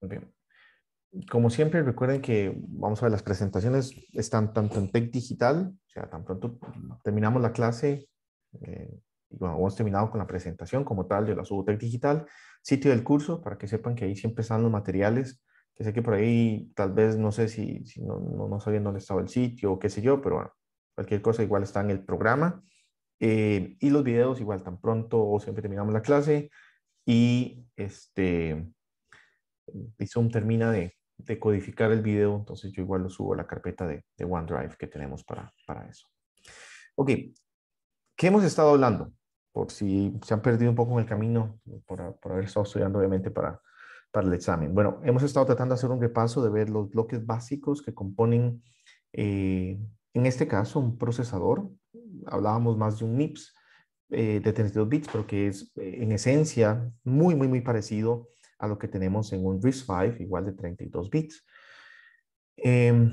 Bien. Como siempre, recuerden que vamos a ver las presentaciones están tanto en Tech Digital, o sea, tan pronto terminamos la clase, y bueno, hemos terminado con la presentación como tal, yo la subo a Tech Digital, sitio del curso, para que sepan que ahí siempre están los materiales, que sé que por ahí tal vez no sé si no sabían dónde estaba el sitio o qué sé yo, pero bueno, cualquier cosa igual está en el programa. Y los videos igual tan pronto o siempre terminamos la clase y y Zoom termina de codificar el video, entonces yo igual lo subo a la carpeta de OneDrive que tenemos para eso. Ok, ¿qué hemos estado hablando? Por si se han perdido un poco en el camino, por haber estado estudiando obviamente para el examen. Bueno, hemos estado tratando de hacer un repaso de ver los bloques básicos que componen, en este caso, un procesador. Hablábamos más de un MIPS de 32 bits, pero que es en esencia muy parecido a lo que tenemos en un RISC-V, igual de 32 bits. Eh,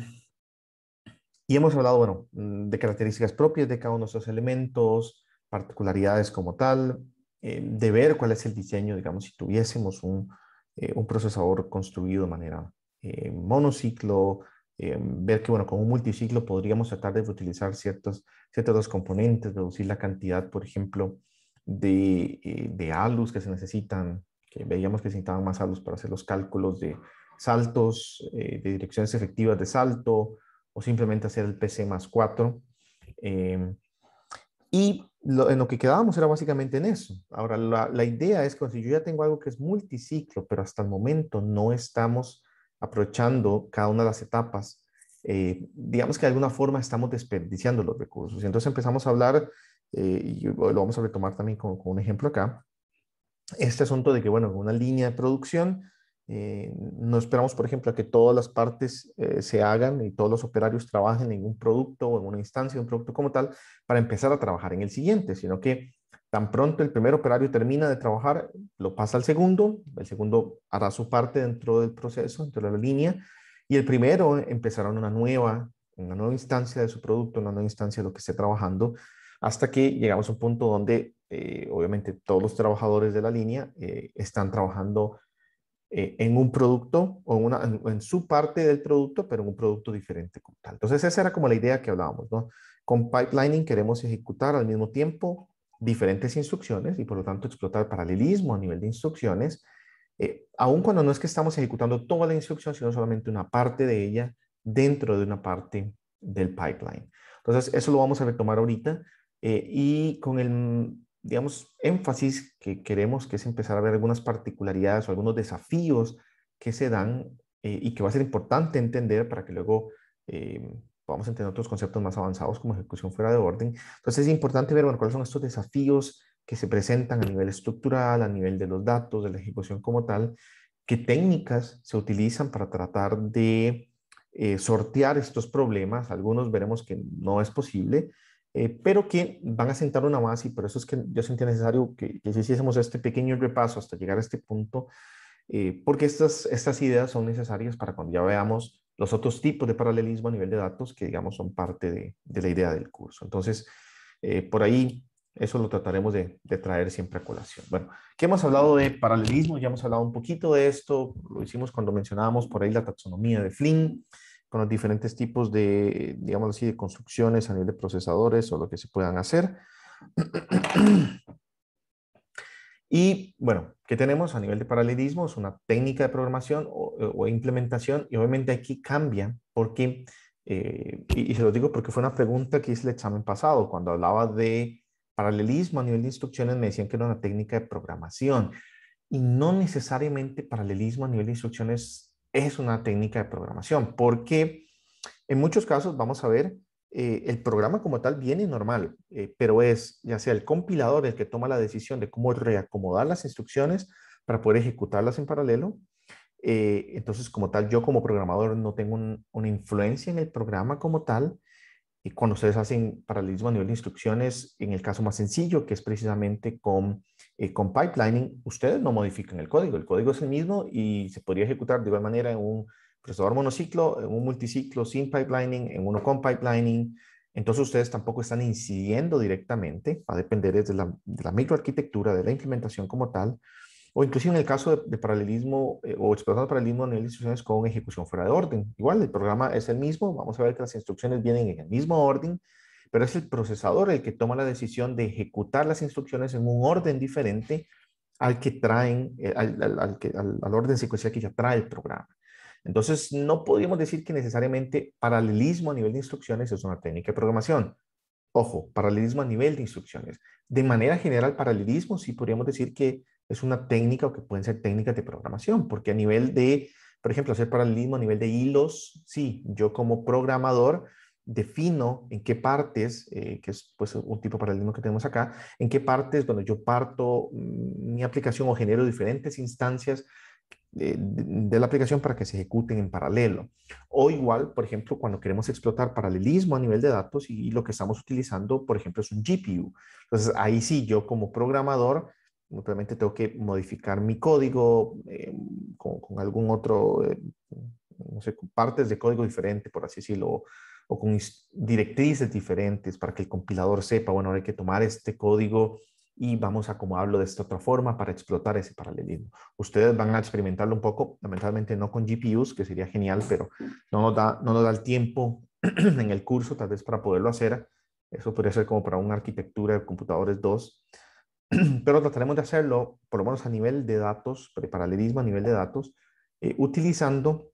y hemos hablado, bueno, de características propias de cada uno de esos elementos, particularidades como tal, de ver cuál es el diseño, digamos, si tuviésemos un procesador construido de manera monociclo, ver que, bueno, con un multiciclo podríamos tratar de utilizar ciertos dos componentes, reducir la cantidad, por ejemplo, de ALUs que se necesitan, que veíamos que se necesitaban más ALUs para hacer los cálculos de saltos, de direcciones efectivas de salto, o simplemente hacer el PC más 4. En lo que quedábamos era básicamente en eso. Ahora, la idea es que si yo ya tengo algo que es multiciclo, pero hasta el momento no estamos aprovechando cada una de las etapas, digamos que de alguna forma estamos desperdiciando los recursos. Y entonces empezamos a hablar, y lo vamos a retomar también con un ejemplo acá, este asunto de que, bueno, en una línea de producción, no esperamos, por ejemplo, a que todas las partes se hagan y todos los operarios trabajen en un producto o en una instancia de un producto como tal para empezar a trabajar en el siguiente, sino que tan pronto el primer operario termina de trabajar, lo pasa al segundo, el segundo hará su parte dentro del proceso, dentro de la línea, y el primero empezará una nueva instancia de su producto, una nueva instancia de lo que esté trabajando, hasta que llegamos a un punto donde obviamente todos los trabajadores de la línea están trabajando en un producto o en su parte del producto, pero en un producto diferente como tal. Entonces esa era como la idea que hablábamos, ¿no? Con pipelining queremos ejecutar al mismo tiempo diferentes instrucciones y por lo tanto explotar paralelismo a nivel de instrucciones, aun cuando no es que estamos ejecutando toda la instrucción, sino solamente una parte de ella dentro de una parte del pipeline. Entonces, eso lo vamos a retomar ahorita y con el, digamos, énfasis que queremos, que es empezar a ver algunas particularidades o algunos desafíos que se dan y que va a ser importante entender para que luego podamos entender otros conceptos más avanzados como ejecución fuera de orden. Entonces, es importante ver, bueno, cuáles son estos desafíos que se presentan a nivel estructural, a nivel de los datos, de la ejecución como tal, qué técnicas se utilizan para tratar de sortear estos problemas. Algunos veremos que no es posible, pero que van a sentar una base y por eso es que yo sentí necesario que hiciésemos este pequeño repaso hasta llegar a este punto, porque estas ideas son necesarias para cuando ya veamos los otros tipos de paralelismo a nivel de datos que, digamos, son parte de la idea del curso. Entonces, por ahí, eso lo trataremos de traer siempre a colación. Bueno, ¿qué hemos hablado de paralelismo? Ya hemos hablado un poquito de esto, lo hicimos cuando mencionábamos por ahí la taxonomía de Flynn, con los diferentes tipos de, digamos así, de construcciones a nivel de procesadores o lo que se puedan hacer. Y bueno, ¿qué tenemos a nivel de paralelismo? Es una técnica de programación o implementación y obviamente aquí cambia porque, y se lo digo porque fue una pregunta que hice el examen pasado, cuando hablaba de paralelismo a nivel de instrucciones me decían que era una técnica de programación y no necesariamente paralelismo a nivel de instrucciones es una técnica de programación porque en muchos casos, vamos a ver, el programa como tal viene normal, pero es ya sea el compilador el que toma la decisión de cómo reacomodar las instrucciones para poder ejecutarlas en paralelo. Entonces, como tal, yo como programador no tengo una influencia en el programa como tal. Y cuando ustedes hacen paralelismo a nivel de instrucciones, en el caso más sencillo, que es precisamente con pipelining, ustedes no modifican el código es el mismo y se podría ejecutar de igual manera en un procesador monociclo, en un multiciclo sin pipelining, en uno con pipelining. Entonces ustedes tampoco están incidiendo directamente, va a depender desde de la microarquitectura, de la implementación como tal, O inclusive en el caso de paralelismo o explotando paralelismo a nivel de instrucciones con ejecución fuera de orden. Igual, el programa es el mismo, vamos a ver que las instrucciones vienen en el mismo orden, pero es el procesador el que toma la decisión de ejecutar las instrucciones en un orden diferente al que traen, al orden secuencial que ya trae el programa. Entonces, no podríamos decir que necesariamente paralelismo a nivel de instrucciones es una técnica de programación. Ojo, paralelismo a nivel de instrucciones. De manera general, paralelismo sí podríamos decir que es una técnica o que pueden ser técnicas de programación, porque a nivel de, por ejemplo, hacer paralelismo a nivel de hilos, sí, yo como programador defino en qué partes, que es pues un tipo de paralelismo que tenemos acá, en qué partes, bueno, yo parto mi aplicación o genero diferentes instancias de la aplicación para que se ejecuten en paralelo. O igual, por ejemplo, cuando queremos explotar paralelismo a nivel de datos y lo que estamos utilizando, por ejemplo, es un GPU. Entonces, ahí sí, yo como programador, obviamente tengo que modificar mi código con algún otro, no sé, con partes de código diferente, por así decirlo, o con directrices diferentes para que el compilador sepa, bueno, hay que tomar este código y vamos a acomodarlo de esta otra forma para explotar ese paralelismo. Ustedes van a experimentarlo un poco, lamentablemente no con GPUs, que sería genial, pero no nos da el tiempo en el curso tal vez para poderlo hacer. Eso podría ser como para una arquitectura de computadores 2, pero trataremos de hacerlo, por lo menos a nivel de datos, paralelismo a nivel de datos, utilizando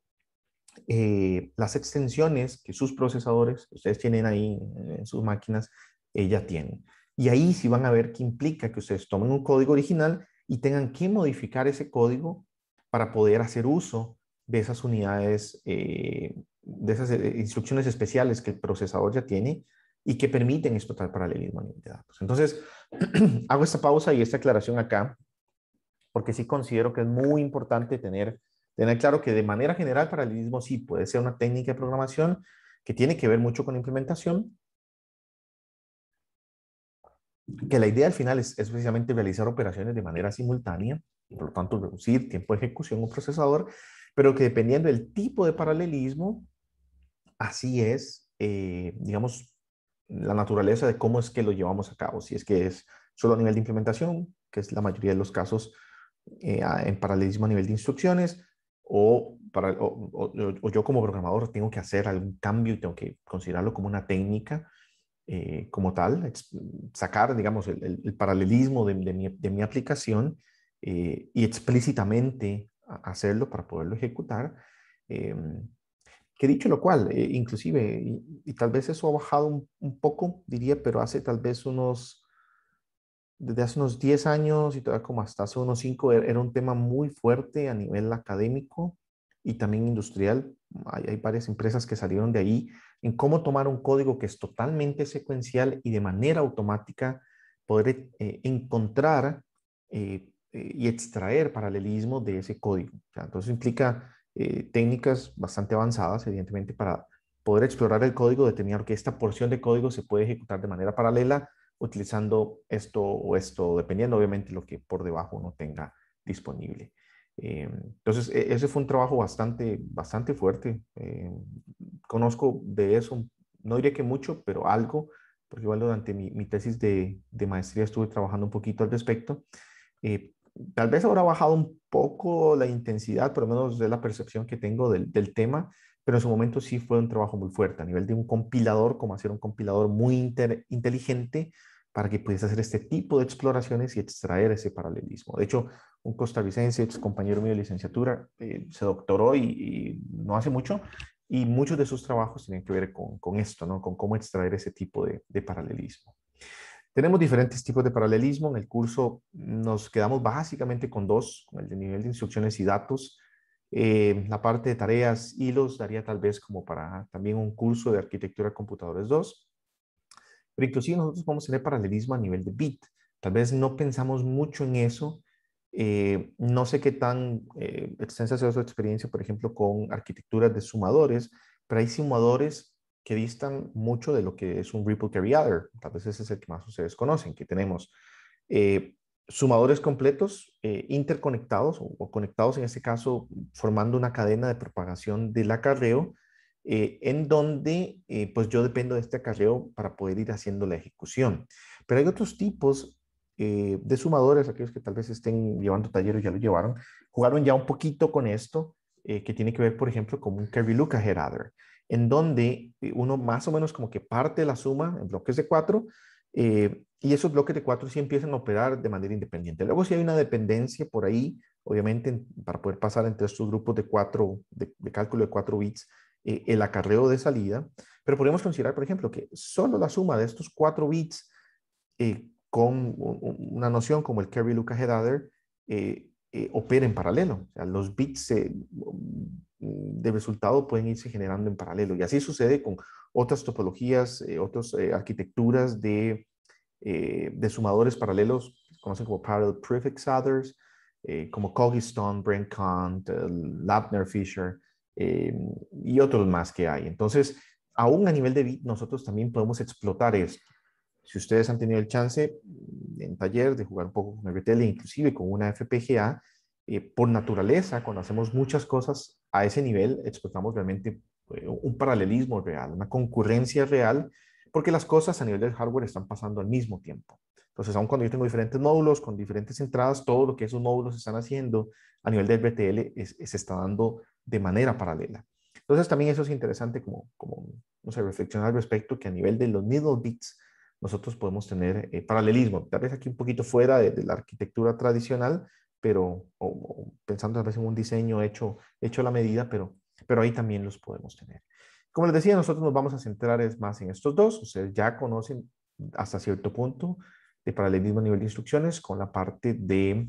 las extensiones que sus procesadores, que ustedes tienen ahí en sus máquinas, ya tienen. Y ahí sí van a ver qué implica que ustedes tomen un código original y tengan que modificar ese código para poder hacer uso de esas unidades, de esas instrucciones especiales que el procesador ya tiene y que permiten explotar paralelismo a nivel de datos. Entonces, hago esta pausa y esta aclaración acá porque sí considero que es muy importante tener claro que de manera general paralelismo sí puede ser una técnica de programación que tiene que ver mucho con implementación, que la idea al final es precisamente realizar operaciones de manera simultánea y por lo tanto reducir tiempo de ejecución o procesador, pero que dependiendo del tipo de paralelismo, así es, digamos, la naturaleza de cómo es que lo llevamos a cabo. Si es que es solo a nivel de implementación, que es la mayoría de los casos en paralelismo a nivel de instrucciones, o yo como programador tengo que hacer algún cambio y tengo que considerarlo como una técnica como tal, sacar, digamos, el paralelismo de mi aplicación y explícitamente hacerlo para poderlo ejecutar. Eh, que dicho lo cual, inclusive, y tal vez eso ha bajado un poco, diría, pero hace tal vez desde hace unos 10 años y todavía como hasta hace unos 5 era un tema muy fuerte a nivel académico y también industrial. Hay varias empresas que salieron de ahí en cómo tomar un código que es totalmente secuencial y de manera automática poder encontrar y extraer paralelismo de ese código. O sea, entonces implica técnicas bastante avanzadas, evidentemente, para poder explorar el código, determinar que esta porción de código se puede ejecutar de manera paralela utilizando esto o esto, dependiendo obviamente lo que por debajo uno tenga disponible. Entonces, ese fue un trabajo bastante fuerte. Conozco de eso, no diré que mucho, pero algo, porque igual durante mi tesis de maestría estuve trabajando un poquito al respecto. Eh, Tal vez ahora ha bajado un poco la intensidad, por lo menos de la percepción que tengo del tema, pero en su momento sí fue un trabajo muy fuerte a nivel de un compilador, como hacer un compilador muy inteligente para que pudiese hacer este tipo de exploraciones y extraer ese paralelismo. De hecho, un costarricense, ex compañero mío de licenciatura, se doctoró y no hace mucho, y muchos de sus trabajos tienen que ver con esto, ¿no? Con cómo extraer ese tipo de paralelismo. Tenemos diferentes tipos de paralelismo. En el curso nos quedamos básicamente con dos, con el de nivel de instrucciones y datos. La parte de tareas, hilos, daría tal vez como para también un curso de arquitectura de computadores 2. Pero inclusive nosotros podemos tener paralelismo a nivel de bit. Tal vez no pensamos mucho en eso. No sé qué tan extensa sea su experiencia, por ejemplo, con arquitecturas de sumadores, pero hay sumadores que distan mucho de lo que es un Ripple Carry Adder. Tal vez ese es el que más ustedes conocen, que tenemos eh, sumadores completos interconectados o conectados en este caso formando una cadena de propagación del acarreo en donde pues yo dependo de este acarreo para poder ir haciendo la ejecución. Pero hay otros tipos de sumadores, aquellos que tal vez estén llevando talleres, ya lo llevaron, jugaron ya un poquito con esto, que tiene que ver, por ejemplo, con un Curry-Luka head adder, en donde uno más o menos como que parte la suma en bloques de 4, y esos bloques de 4 sí empiezan a operar de manera independiente. Luego si hay una dependencia por ahí, obviamente para poder pasar entre estos grupos de 4, de cálculo de 4 bits, el acarreo de salida, pero podemos considerar, por ejemplo, que solo la suma de estos 4 bits con una noción como el Curry-Luka head adder opera en paralelo. O sea, los bits de resultado pueden irse generando en paralelo. Y así sucede con otras topologías, otras arquitecturas de sumadores paralelos, que se conocen como parallel prefix adders, como Cogistone, Brent Kant, Lattner Fisher, y otros más que hay. Entonces, aún a nivel de bit, nosotros también podemos explotar esto. Si ustedes han tenido el chance en taller de jugar un poco con RTL, inclusive con una FPGA, por naturaleza, cuando hacemos muchas cosas a ese nivel, explotamos realmente un paralelismo real, una concurrencia real, porque las cosas a nivel del hardware están pasando al mismo tiempo. Entonces, aun cuando yo tengo diferentes módulos con diferentes entradas, todo lo que esos módulos están haciendo a nivel de RTL se está dando de manera paralela. Entonces, también eso es interesante como no sé, reflexionar al respecto, que a nivel de los middle bits, nosotros podemos tener paralelismo, tal vez aquí un poquito fuera de la arquitectura tradicional, pero o pensando tal vez en un diseño hecho a la medida, pero ahí también los podemos tener. Como les decía, nosotros nos vamos a centrar es más en estos dos. Ustedes ya conocen hasta cierto punto de paralelismo a nivel de instrucciones con la parte de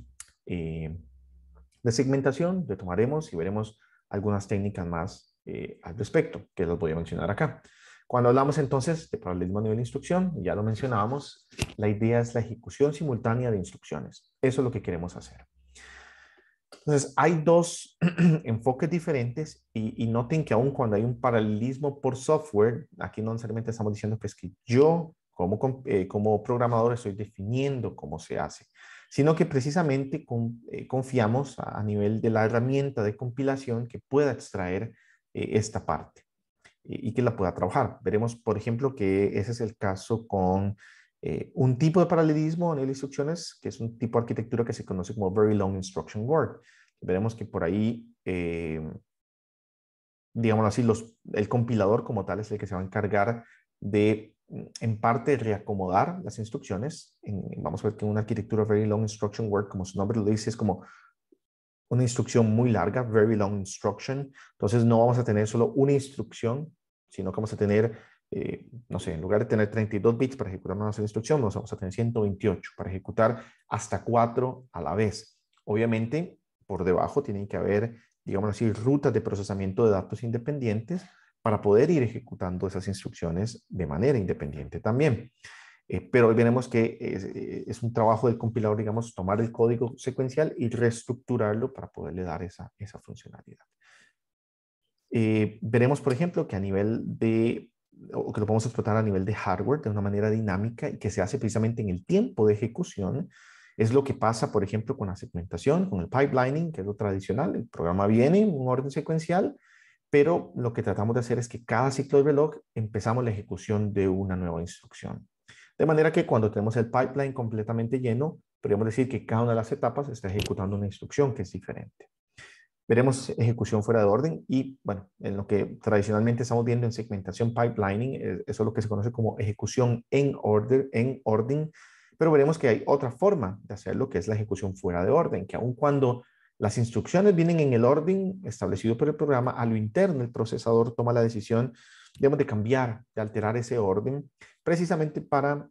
segmentación. Retomaremos y veremos algunas técnicas más al respecto, que las voy a mencionar acá. Cuando hablamos entonces de paralelismo a nivel de instrucción, ya lo mencionábamos, la idea es la ejecución simultánea de instrucciones. Eso es lo que queremos hacer. Entonces, hay dos enfoques diferentes y noten que aun cuando hay un paralelismo por software, aquí no necesariamente estamos diciendo que es que yo como programador estoy definiendo cómo se hace, sino que precisamente confiamos a nivel de la herramienta de compilación que pueda extraer esta parte y que la pueda trabajar. Veremos, por ejemplo, que ese es el caso con un tipo de paralelismo a nivel de instrucciones, que es un tipo de arquitectura que se conoce como Very Long Instruction Word. Veremos que por ahí, digamos así, el compilador como tal es el que se va a encargar de, en parte, reacomodar las instrucciones. Vamos a ver que una arquitectura Very Long Instruction Word, como su nombre lo dice, es como una instrucción muy larga, very long instruction. Entonces no vamos a tener solo una instrucción, sino que vamos a tener, no sé, en lugar de tener 32 bits para ejecutar una sola instrucción, vamos a tener 128 para ejecutar hasta 4 a la vez. Obviamente, por debajo tienen que haber, digamos así, rutas de procesamiento de datos independientes para poder ir ejecutando esas instrucciones de manera independiente también. Pero hoy veremos que es un trabajo del compilador, digamos, tomar el código secuencial y reestructurarlo para poderle dar esa funcionalidad. Veremos, por ejemplo, que a nivel o que lo podemos explotar a nivel de hardware de una manera dinámica y que se hace precisamente en el tiempo de ejecución. Es lo que pasa, por ejemplo, con la segmentación, con el pipelining, que es lo tradicional. El programa viene en un orden secuencial, pero lo que tratamos de hacer es que cada ciclo de reloj empezamos la ejecución de una nueva instrucción. De manera que cuando tenemos el pipeline completamente lleno, podríamos decir que cada una de las etapas está ejecutando una instrucción que es diferente. Veremos ejecución fuera de orden y, bueno, en lo que tradicionalmente estamos viendo en segmentación pipelining, eso es lo que se conoce como ejecución en orden, pero veremos que hay otra forma de hacerlo, que es la ejecución fuera de orden, que aun cuando las instrucciones vienen en el orden establecido por el programa, a lo interno el procesador toma la decisión, digamos, de cambiar, de alterar ese orden, precisamente para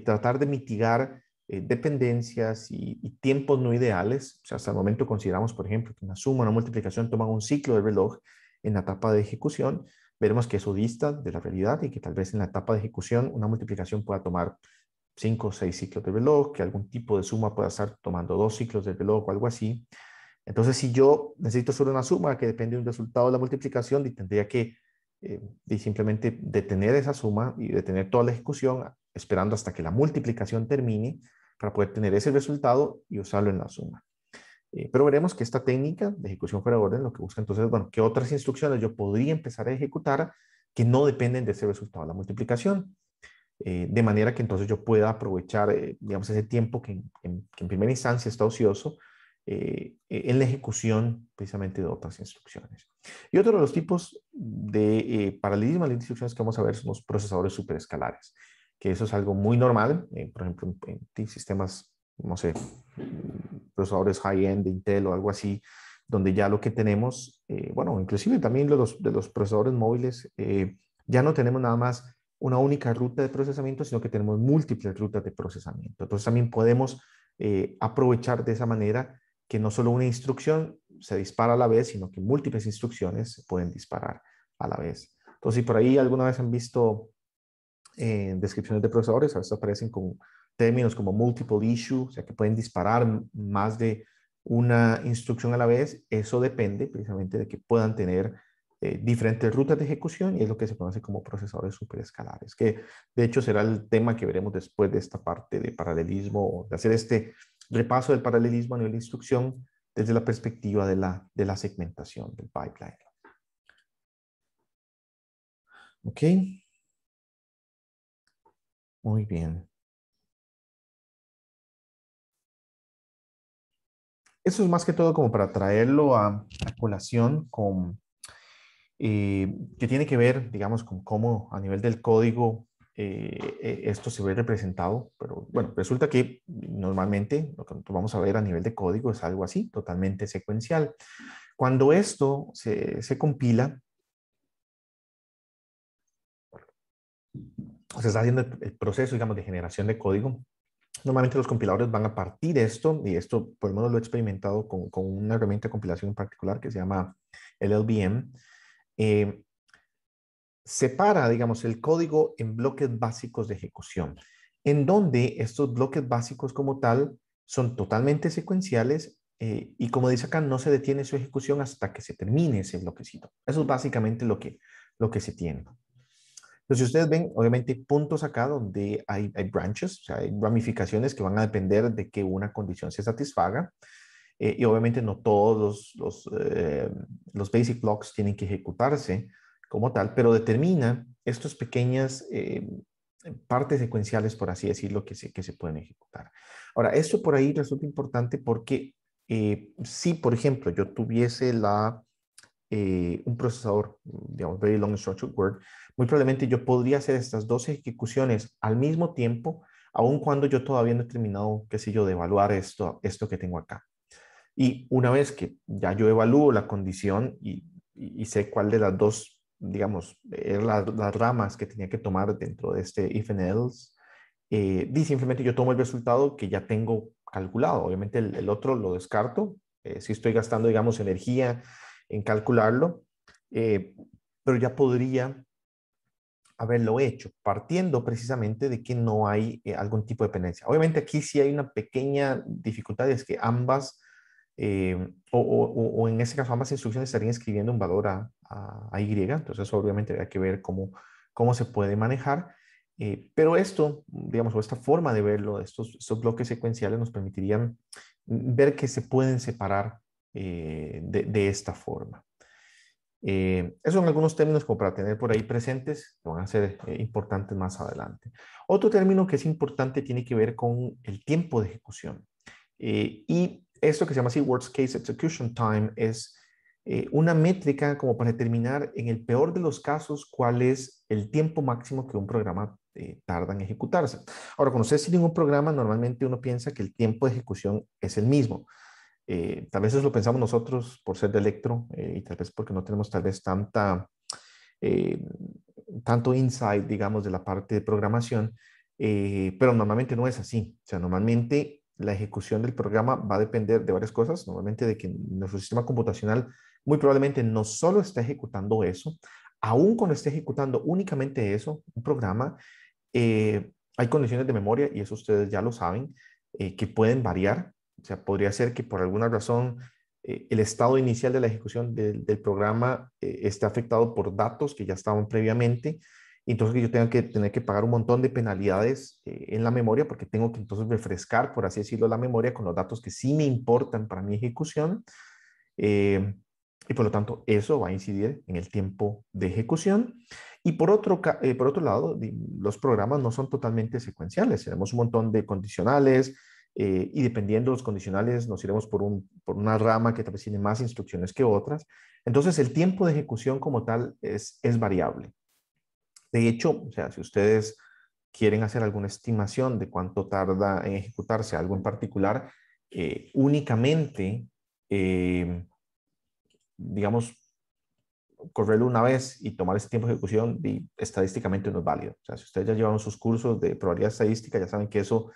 tratar de mitigar dependencias y tiempos no ideales. O sea, hasta el momento consideramos, por ejemplo, que una suma, una multiplicación toman un ciclo de reloj en la etapa de ejecución. Veremos que eso dista de la realidad y que tal vez en la etapa de ejecución una multiplicación pueda tomar 5 o 6 ciclos de reloj, que algún tipo de suma pueda estar tomando 2 ciclos de reloj o algo así. Entonces, si yo necesito solo una suma que depende de un resultado de la multiplicación, tendría que simplemente detener esa suma y detener toda la ejecución, esperando hasta que la multiplicación termine para poder tener ese resultado y usarlo en la suma. Pero veremos que esta técnica de ejecución fuera de orden lo que busca entonces, bueno, que otras instrucciones yo podría empezar a ejecutar que no dependen de ese resultado de la multiplicación. de manera que entonces yo pueda aprovechar, digamos, ese tiempo que en primera instancia está ocioso en la ejecución precisamente de otras instrucciones. Y otro de los tipos de paralelismo de instrucciones que vamos a ver son los procesadores superescalares, que eso es algo muy normal, por ejemplo, en sistemas, no sé, procesadores high-end de Intel o algo así, donde ya lo que tenemos, bueno, inclusive también de los procesadores móviles, ya no tenemos nada más una única ruta de procesamiento, sino que tenemos múltiples rutas de procesamiento. Entonces también podemos aprovechar de esa manera que no solo una instrucción se dispara a la vez, sino que múltiples instrucciones se pueden disparar a la vez. Entonces, si por ahí alguna vez han visto descripciones de procesadores, a veces aparecen con términos como multiple issue, o sea que pueden disparar más de una instrucción a la vez. Eso depende precisamente de que puedan tener diferentes rutas de ejecución y es lo que se conoce como procesadores superescalares, que de hecho será el tema que veremos después de esta parte de paralelismo, de hacer este repaso del paralelismo a nivel de instrucción desde la perspectiva de la segmentación del pipeline. Ok, muy bien. Eso es más que todo como para traerlo a colación con, que tiene que ver, digamos, con cómo a nivel del código esto se ve representado. Pero bueno, resulta que normalmente lo que vamos a ver a nivel de código es algo así, totalmente secuencial. Cuando esto se compila, o se está haciendo el proceso, digamos, de generación de código, normalmente los compiladores van a partir de esto, y esto por lo menos lo he experimentado con una herramienta de compilación en particular que se llama el LLVM. eh, Separa, digamos, el código en bloques básicos de ejecución, en donde estos bloques básicos como tal son totalmente secuenciales y como dice acá, no se detiene su ejecución hasta que se termine ese bloquecito. Eso es básicamente lo que se tiene. Entonces, si ustedes ven, obviamente, puntos acá donde hay branches, o sea, hay ramificaciones que van a depender de que una condición se satisfaga. Y obviamente no todos los basic blocks tienen que ejecutarse como tal, pero determina estas pequeñas partes secuenciales, por así decirlo, que se pueden ejecutar. Ahora, esto por ahí resulta importante porque si, por ejemplo, yo tuviese un procesador, digamos, Very Long Instruction Word, muy probablemente yo podría hacer estas dos ejecuciones al mismo tiempo, aun cuando yo todavía no he terminado, qué sé yo, de evaluar esto que tengo acá. Y una vez que ya yo evalúo la condición y sé cuál de las dos, digamos, las ramas que tenía que tomar dentro de este if and else, y simplemente yo tomo el resultado que ya tengo calculado. Obviamente el otro lo descarto, si estoy gastando, digamos, energía en calcularlo, eh, pero ya podría haberlo hecho, partiendo precisamente de que no hay algún tipo de dependencia. Obviamente aquí sí hay una pequeña dificultad, es que ambas, o en este caso ambas instrucciones estarían escribiendo un valor a Y, entonces eso obviamente habría que ver cómo se puede manejar, pero esto, digamos, o esta forma de verlo, estos bloques secuenciales nos permitirían ver que se pueden separar de esta forma. Esos son algunos términos como para tener por ahí presentes, que van a ser importantes más adelante. Otro término que es importante tiene que ver con el tiempo de ejecución. Y esto que se llama así Worst Case Execution Time es una métrica como para determinar en el peor de los casos cuál es el tiempo máximo que un programa tarda en ejecutarse. Ahora, cuando ustedes tienen un programa, normalmente uno piensa que el tiempo de ejecución es el mismo. Tal vez eso lo pensamos nosotros por ser de electro y tal vez porque no tenemos tal vez eh, tanto insight, digamos, de la parte de programación, pero normalmente no es así. O sea, normalmente la ejecución del programa va a depender de varias cosas, normalmente de que nuestro sistema computacional muy probablemente no solo está ejecutando eso, aún cuando esté ejecutando únicamente eso, un programa, hay condiciones de memoria, y eso ustedes ya lo saben, que pueden variar. O sea, podría ser que por alguna razón el estado inicial de la ejecución del programa esté afectado por datos que ya estaban previamente. Y entonces que yo tenga que tener que pagar un montón de penalidades en la memoria porque tengo que entonces refrescar, por así decirlo, la memoria con los datos que sí me importan para mi ejecución. Eh, y por lo tanto eso va a incidir en el tiempo de ejecución. Y por otro lado, los programas no son totalmente secuenciales. Tenemos un montón de condicionales y dependiendo de los condicionales nos iremos por una rama que tal vez tiene más instrucciones que otras. Entonces el tiempo de ejecución como tal es variable. De hecho, o sea, si ustedes quieren hacer alguna estimación de cuánto tarda en ejecutarse algo en particular, únicamente, digamos, correrlo una vez y tomar ese tiempo de ejecución estadísticamente no es válido. O sea, si ustedes ya llevaron sus cursos de probabilidad estadística, ya saben que eso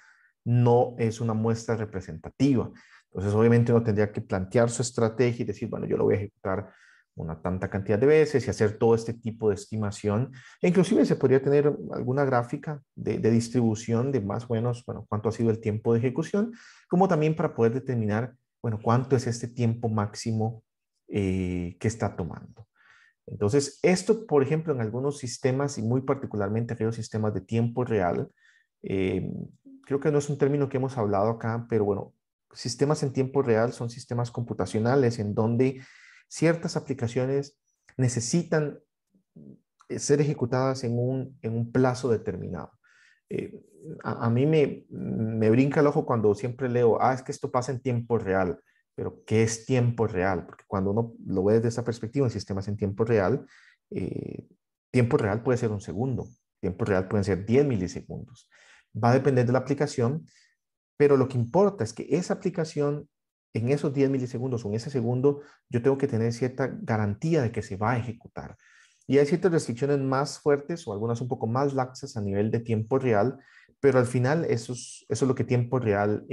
no es una muestra representativa. Entonces, obviamente uno tendría que plantear su estrategia y decir, bueno, yo lo voy a ejecutar una tanta cantidad de veces y hacer todo este tipo de estimación. E inclusive se podría tener alguna gráfica de distribución de más o menos, bueno, cuánto ha sido el tiempo de ejecución, como también para poder determinar, bueno, cuánto es este tiempo máximo que está tomando. Entonces, esto, por ejemplo, en algunos sistemas y muy particularmente aquellos sistemas de tiempo real, eh, creo que no es un término que hemos hablado acá, pero bueno, sistemas en tiempo real son sistemas computacionales en donde ciertas aplicaciones necesitan ser ejecutadas en un plazo determinado. Eh, a mí me brinca el ojo cuando siempre leo, es que esto pasa en tiempo real, pero ¿qué es tiempo real? Porque cuando uno lo ve desde esa perspectiva en sistemas en eh, tiempo real puede ser un segundo, tiempo real pueden ser 10 milisegundos. Va a depender de la aplicación, pero lo que importa es que esa aplicación en esos 10 milisegundos o en ese segundo, yo tengo que tener cierta garantía de que se va a ejecutar. Y hay ciertas restricciones más fuertes o algunas un poco más laxas a nivel de tiempo real, pero al final eso es lo que tiempo real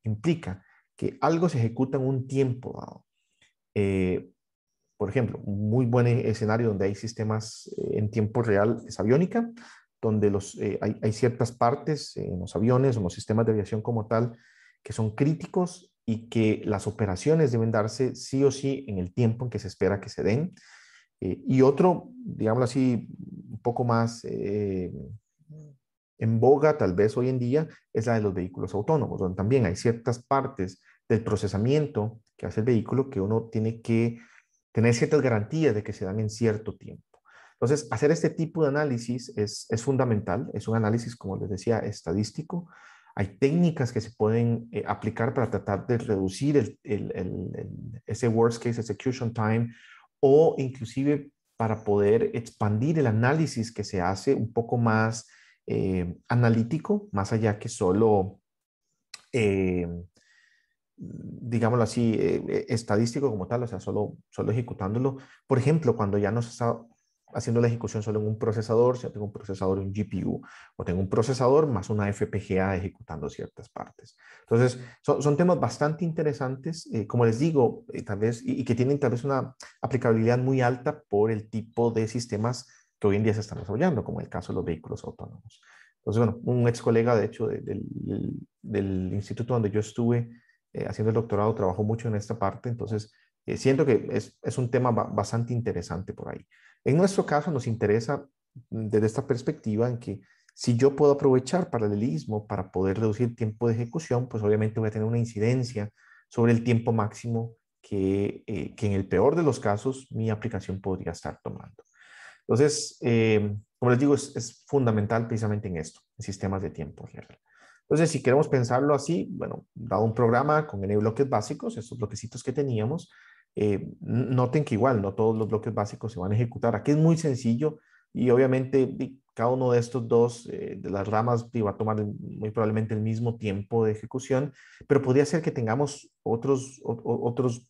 implica, que algo se ejecuta en un tiempo dado. Eh, por ejemplo, un muy buen escenario donde hay sistemas en tiempo real es aviónica, donde hay ciertas partes en los aviones o en los sistemas de aviación como tal que son críticos y que las operaciones deben darse sí o sí en el tiempo en que se espera que se den. Y otro, digámoslo así, un poco más en boga tal vez hoy en día es la de los vehículos autónomos, donde también hay ciertas partes del procesamiento que hace el vehículo que uno tiene que tener ciertas garantías de que se dan en cierto tiempo. Entonces, hacer este tipo de análisis es fundamental, es un análisis, como les decía, estadístico. Hay técnicas que se pueden aplicar para tratar de reducir ese worst case execution time o inclusive para poder expandir el análisis que se hace un poco más analítico, más allá que solo eh, digámoslo así, estadístico como tal, o sea, solo ejecutándolo. Por ejemplo, cuando ya no se está haciendo la ejecución solo en un procesador, si yo tengo un procesador y un GPU, o tengo un procesador más una FPGA ejecutando ciertas partes. Entonces, son temas bastante interesantes, como les digo, tal vez, y que tienen tal vez una aplicabilidad muy alta por el tipo de sistemas que hoy en día se están desarrollando, como el caso de los vehículos autónomos. Entonces, bueno, un ex colega, de hecho, del instituto donde yo estuve, haciendo el doctorado, trabajo mucho en esta parte, entonces siento que es un tema bastante interesante por ahí. En nuestro caso nos interesa desde esta perspectiva en que si yo puedo aprovechar paralelismo para poder reducir tiempo de ejecución, pues obviamente voy a tener una incidencia sobre el tiempo máximo que en el peor de los casos mi aplicación podría estar tomando. Entonces, como les digo, es fundamental precisamente en esto, en sistemas de tiempo real. Entonces, si queremos pensarlo así, bueno, dado un programa con N bloques básicos, estos bloquecitos que teníamos, noten que igual no todos los bloques básicos se van a ejecutar. Aquí es muy sencillo y obviamente cada uno de estos dos, de las ramas, va a tomar muy probablemente el mismo tiempo de ejecución, pero podría ser que tengamos otros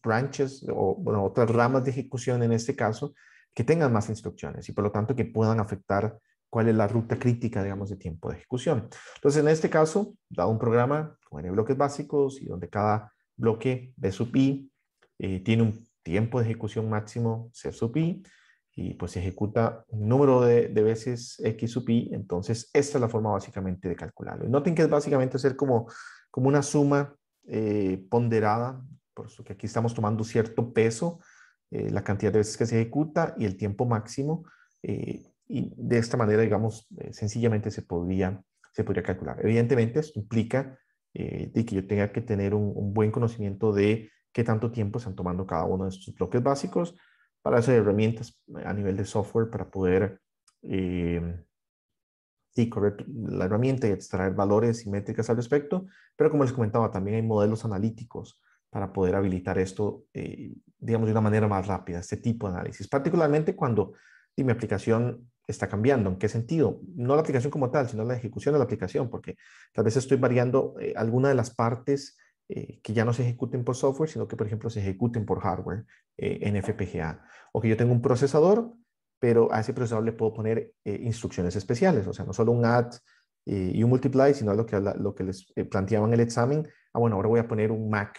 branches o bueno, otras ramas de ejecución en este caso que tengan más instrucciones y por lo tanto que puedan afectar cuál es la ruta crítica, digamos, de tiempo de ejecución. Entonces, en este caso, dado un programa con N bloques básicos y donde cada bloque B sub i tiene un tiempo de ejecución máximo C sub i y pues se ejecuta un número de veces X sub i, entonces esta es la forma básicamente de calcularlo. Y noten que es básicamente hacer como una suma ponderada, por eso que aquí estamos tomando cierto peso, la cantidad de veces que se ejecuta y el tiempo máximo, y de esta manera, digamos, sencillamente se podría calcular. Evidentemente, esto implica de que yo tenga que tener un buen conocimiento de qué tanto tiempo están tomando cada uno de estos bloques básicos. Para eso hay herramientas a nivel de software para poder correr la herramienta y extraer valores y métricas al respecto, pero como les comentaba, también hay modelos analíticos para poder habilitar esto, digamos, de una manera más rápida, este tipo de análisis, particularmente cuando mi aplicación está cambiando. ¿En qué sentido? No la aplicación como tal, sino la ejecución de la aplicación, porque tal vez estoy variando alguna de las partes que ya no se ejecuten por software, sino que, por ejemplo, se ejecuten por hardware en FPGA. O que yo tengo un procesador, pero a ese procesador le puedo poner instrucciones especiales, o sea, no solo un add y un multiply, sino lo que les planteaba en el examen. Bueno, ahora voy a poner un MAC.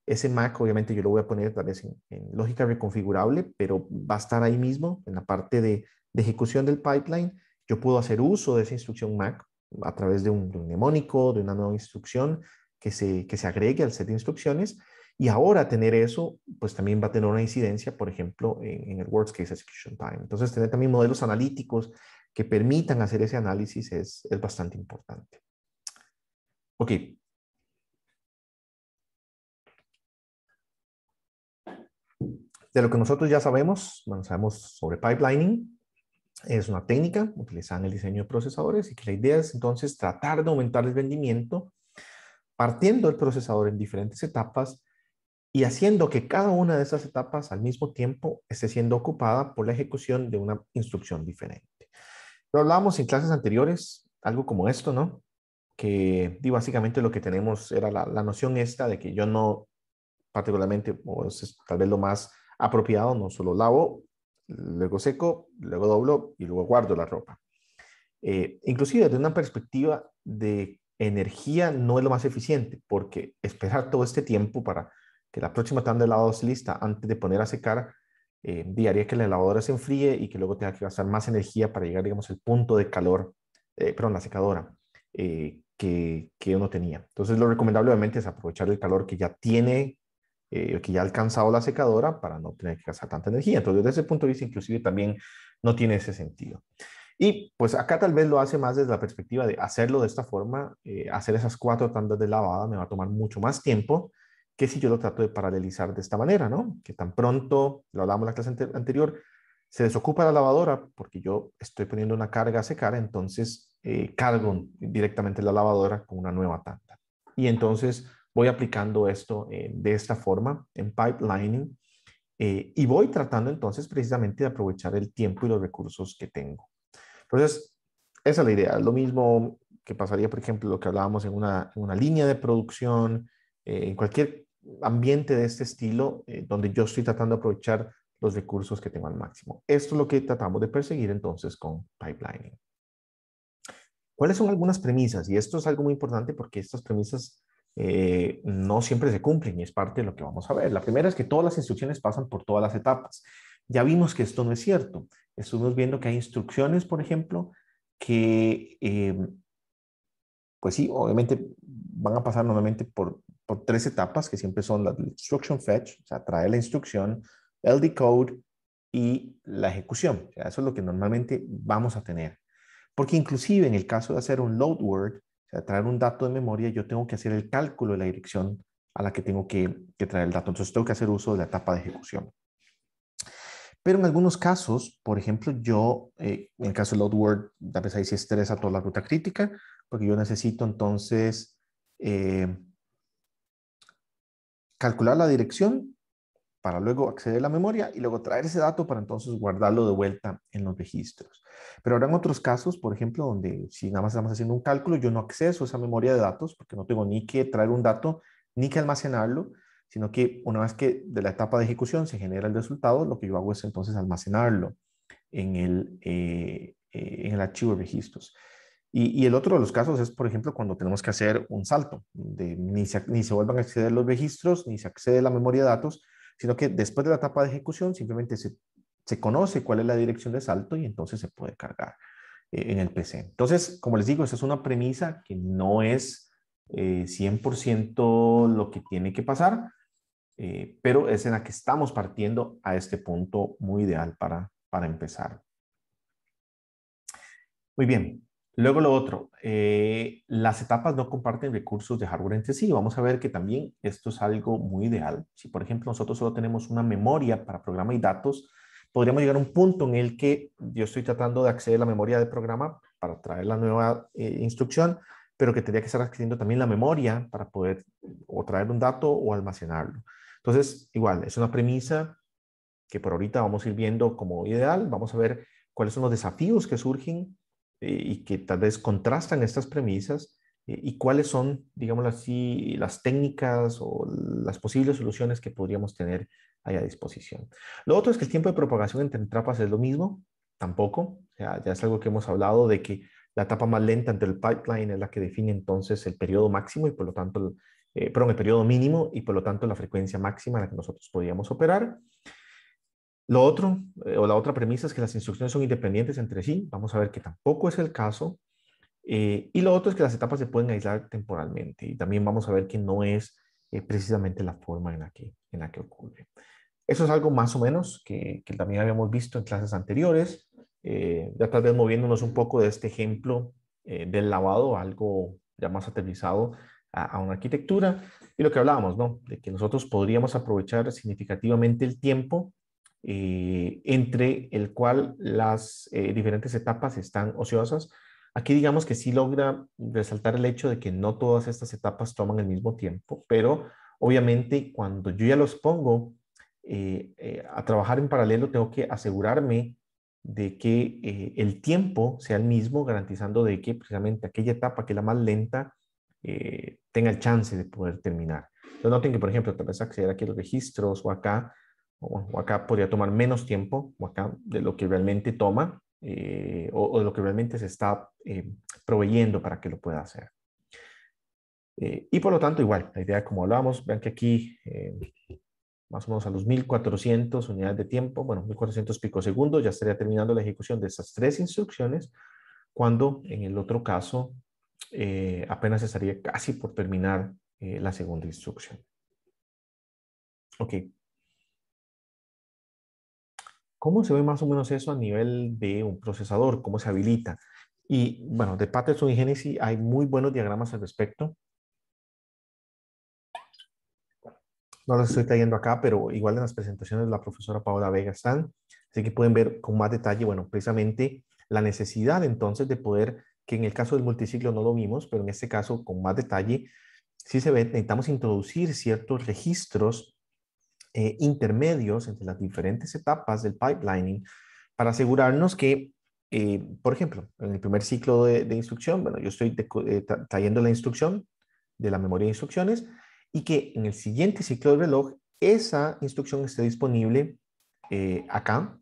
Ese MAC, obviamente, yo lo voy a poner tal vez en lógica reconfigurable, pero va a estar ahí mismo en la parte de ejecución del pipeline. Yo puedo hacer uso de esa instrucción MAC a través de un mnemónico, de una nueva instrucción que se agregue al set de instrucciones. Y ahora tener eso, pues también va a tener una incidencia, por ejemplo, en el Worst Case Execution Time. Entonces, tener también modelos analíticos que permitan hacer ese análisis es bastante importante. Ok. De lo que nosotros ya sabemos, bueno, sabemos sobre pipelining, es una técnica utilizada en el diseño de procesadores y que la idea es entonces tratar de aumentar el rendimiento partiendo el procesador en diferentes etapas y haciendo que cada una de esas etapas al mismo tiempo esté siendo ocupada por la ejecución de una instrucción diferente. Lo hablábamos en clases anteriores, algo como esto, ¿no? Que básicamente lo que tenemos era la noción esta de que yo no particularmente, o es tal vez lo más apropiado, no solo lavo, luego seco, luego doblo y luego guardo la ropa. Inclusive desde una perspectiva de energía no es lo más eficiente, porque esperar todo este tiempo para que la próxima tanda de lavado esté lista antes de poner a secar, haría que la lavadora se enfríe y que luego tenga que gastar más energía para llegar, digamos, al punto de calor, perdón, la secadora que uno tenía. Entonces, lo recomendable obviamente es aprovechar el calor que ya tiene, que ya ha alcanzado la secadora para no tener que gastar tanta energía. Entonces, desde ese punto de vista, inclusive también no tiene ese sentido. Y pues acá tal vez lo hace más desde la perspectiva de hacerlo de esta forma, hacer esas 4 tandas de lavada me va a tomar mucho más tiempo que si yo lo trato de paralelizar de esta manera, ¿no? Que tan pronto, lo hablamos en la clase anterior, se desocupa la lavadora porque yo estoy poniendo una carga a secar, entonces cargo directamente la lavadora con una nueva tanda. Y entonces voy aplicando esto de esta forma en pipelining y voy tratando entonces precisamente de aprovechar el tiempo y los recursos que tengo. Entonces, esa es la idea. Lo mismo que pasaría, por ejemplo, lo que hablábamos en una línea de producción, en cualquier ambiente de este estilo, donde yo estoy tratando de aprovechar los recursos que tengo al máximo. Esto es lo que tratamos de perseguir entonces con pipelining. ¿Cuáles son algunas premisas? Y esto es algo muy importante porque estas premisas no siempre se cumplen y es parte de lo que vamos a ver. La primera es que todas las instrucciones pasan por todas las etapas. Ya vimos que esto no es cierto. Estuvimos viendo que hay instrucciones, por ejemplo, que, pues sí, obviamente van a pasar normalmente por 3 etapas, que siempre son la instruction fetch, o sea, traer la instrucción, el decode y la ejecución. O sea, eso es lo que normalmente vamos a tener. Porque inclusive en el caso de hacer un load word, o sea, traer un dato de memoria, yo tengo que hacer el cálculo de la dirección a la que tengo que traer el dato. Entonces tengo que hacer uso de la etapa de ejecución. Pero en algunos casos, por ejemplo, yo, en el caso de load word, tal vez ahí sí estresa toda la ruta crítica, porque yo necesito entonces calcular la dirección para luego acceder a la memoria y luego traer ese dato para entonces guardarlo de vuelta en los registros. Pero habrá otros casos, por ejemplo, donde si nada más estamos haciendo un cálculo, yo no acceso a esa memoria de datos porque no tengo ni que traer un dato ni que almacenarlo, sino que una vez que de la etapa de ejecución se genera el resultado, lo que yo hago es entonces almacenarlo en el archivo de registros. Y el otro de los casos es, por ejemplo, cuando tenemos que hacer un salto, de ni se vuelvan a acceder los registros, ni se accede a la memoria de datos, sino que después de la etapa de ejecución simplemente se conoce cuál es la dirección de salto y entonces se puede cargar en el PC. Entonces, como les digo, esa es una premisa que no es 100% lo que tiene que pasar, pero es en la que estamos partiendo a este punto muy ideal para empezar. Muy bien. Luego lo otro, las etapas no comparten recursos de hardware entre sí. Vamos a ver que también esto es algo muy ideal. Si, por ejemplo, nosotros solo tenemos una memoria para programa y datos, podríamos llegar a un punto en el que yo estoy tratando de acceder a la memoria del programa para traer la nueva instrucción, pero que tendría que estar accediendo también la memoria para poder o traer un dato o almacenarlo. Entonces, igual, es una premisa que por ahorita vamos a ir viendo como ideal. Vamos a ver cuáles son los desafíos que surgen y que tal vez contrastan estas premisas y cuáles son, digamos así, las técnicas o las posibles soluciones que podríamos tener ahí a disposición. Lo otro es que el tiempo de propagación entre etapas es lo mismo, tampoco. O sea, ya es algo que hemos hablado de que la etapa más lenta entre el pipeline es la que define entonces el periodo máximo y por lo tanto, perdón, el periodo mínimo y por lo tanto la frecuencia máxima a la que nosotros podríamos operar. Lo otro, o la otra premisa es que las instrucciones son independientes entre sí. Vamos a ver que tampoco es el caso. Y lo otro es que las etapas se pueden aislar temporalmente. Y también vamos a ver que no es precisamente la forma en la que ocurre. Eso es algo más o menos que también habíamos visto en clases anteriores. Ya tal vez moviéndonos un poco de este ejemplo del lavado, algo ya más aterrizado a una arquitectura. Y lo que hablábamos, ¿no? De que nosotros podríamos aprovechar significativamente el tiempo entre el cual las diferentes etapas están ociosas. Aquí digamos que sí logra resaltar el hecho de que no todas estas etapas toman el mismo tiempo, pero obviamente cuando yo ya los pongo a trabajar en paralelo, tengo que asegurarme de que el tiempo sea el mismo, garantizando de que precisamente aquella etapa que es la más lenta tenga el chance de poder terminar. Entonces noten que, por ejemplo, tal vez acceder aquí a los registros o acá podría tomar menos tiempo, o acá de lo que realmente toma, o de lo que realmente se está proveyendo para que lo pueda hacer. Y por lo tanto, igual, la idea, como hablábamos, vean que aquí más o menos a los 1400 unidades de tiempo, bueno, 1400 picosegundos, ya estaría terminando la ejecución de estas tres instrucciones, cuando en el otro caso apenas estaría casi por terminar la segunda instrucción. Ok. ¿Cómo se ve más o menos eso a nivel de un procesador? ¿Cómo se habilita? Y bueno, de Patterson y Genesis hay muy buenos diagramas al respecto. No los estoy trayendo acá, pero igual en las presentaciones de la profesora Paola Vega están. Así que pueden ver con más detalle, bueno, precisamente la necesidad entonces de poder, que en el caso del multiciclo no lo vimos, pero en este caso con más detalle, sí se ve, necesitamos introducir ciertos registros intermedios entre las diferentes etapas del pipelining para asegurarnos que, por ejemplo, en el primer ciclo de instrucción, bueno, yo estoy trayendo la instrucción de la memoria de instrucciones y que en el siguiente ciclo del reloj esa instrucción esté disponible acá.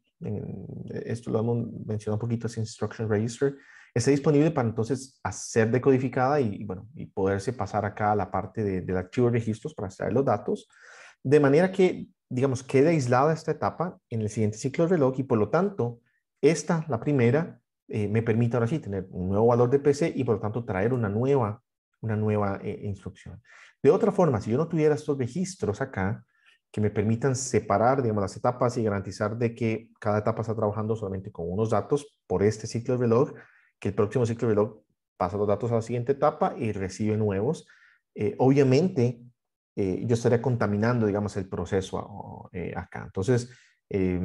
Esto lo hemos mencionado un poquito, es Instruction Register, esté disponible para entonces ser decodificada y, bueno, y poderse pasar acá a la parte del archivo de registros para extraer los datos, de manera que, digamos, quede aislada esta etapa en el siguiente ciclo del reloj y por lo tanto, esta, la primera, me permite ahora sí tener un nuevo valor de PC y por lo tanto traer una nueva instrucción. De otra forma, si yo no tuviera estos registros acá, que me permitan separar, digamos, las etapas y garantizar de que cada etapa está trabajando solamente con unos datos por este ciclo de reloj, que el próximo ciclo de reloj pasa los datos a la siguiente etapa y recibe nuevos. Obviamente, yo estaría contaminando, digamos, el proceso acá. Entonces, eh,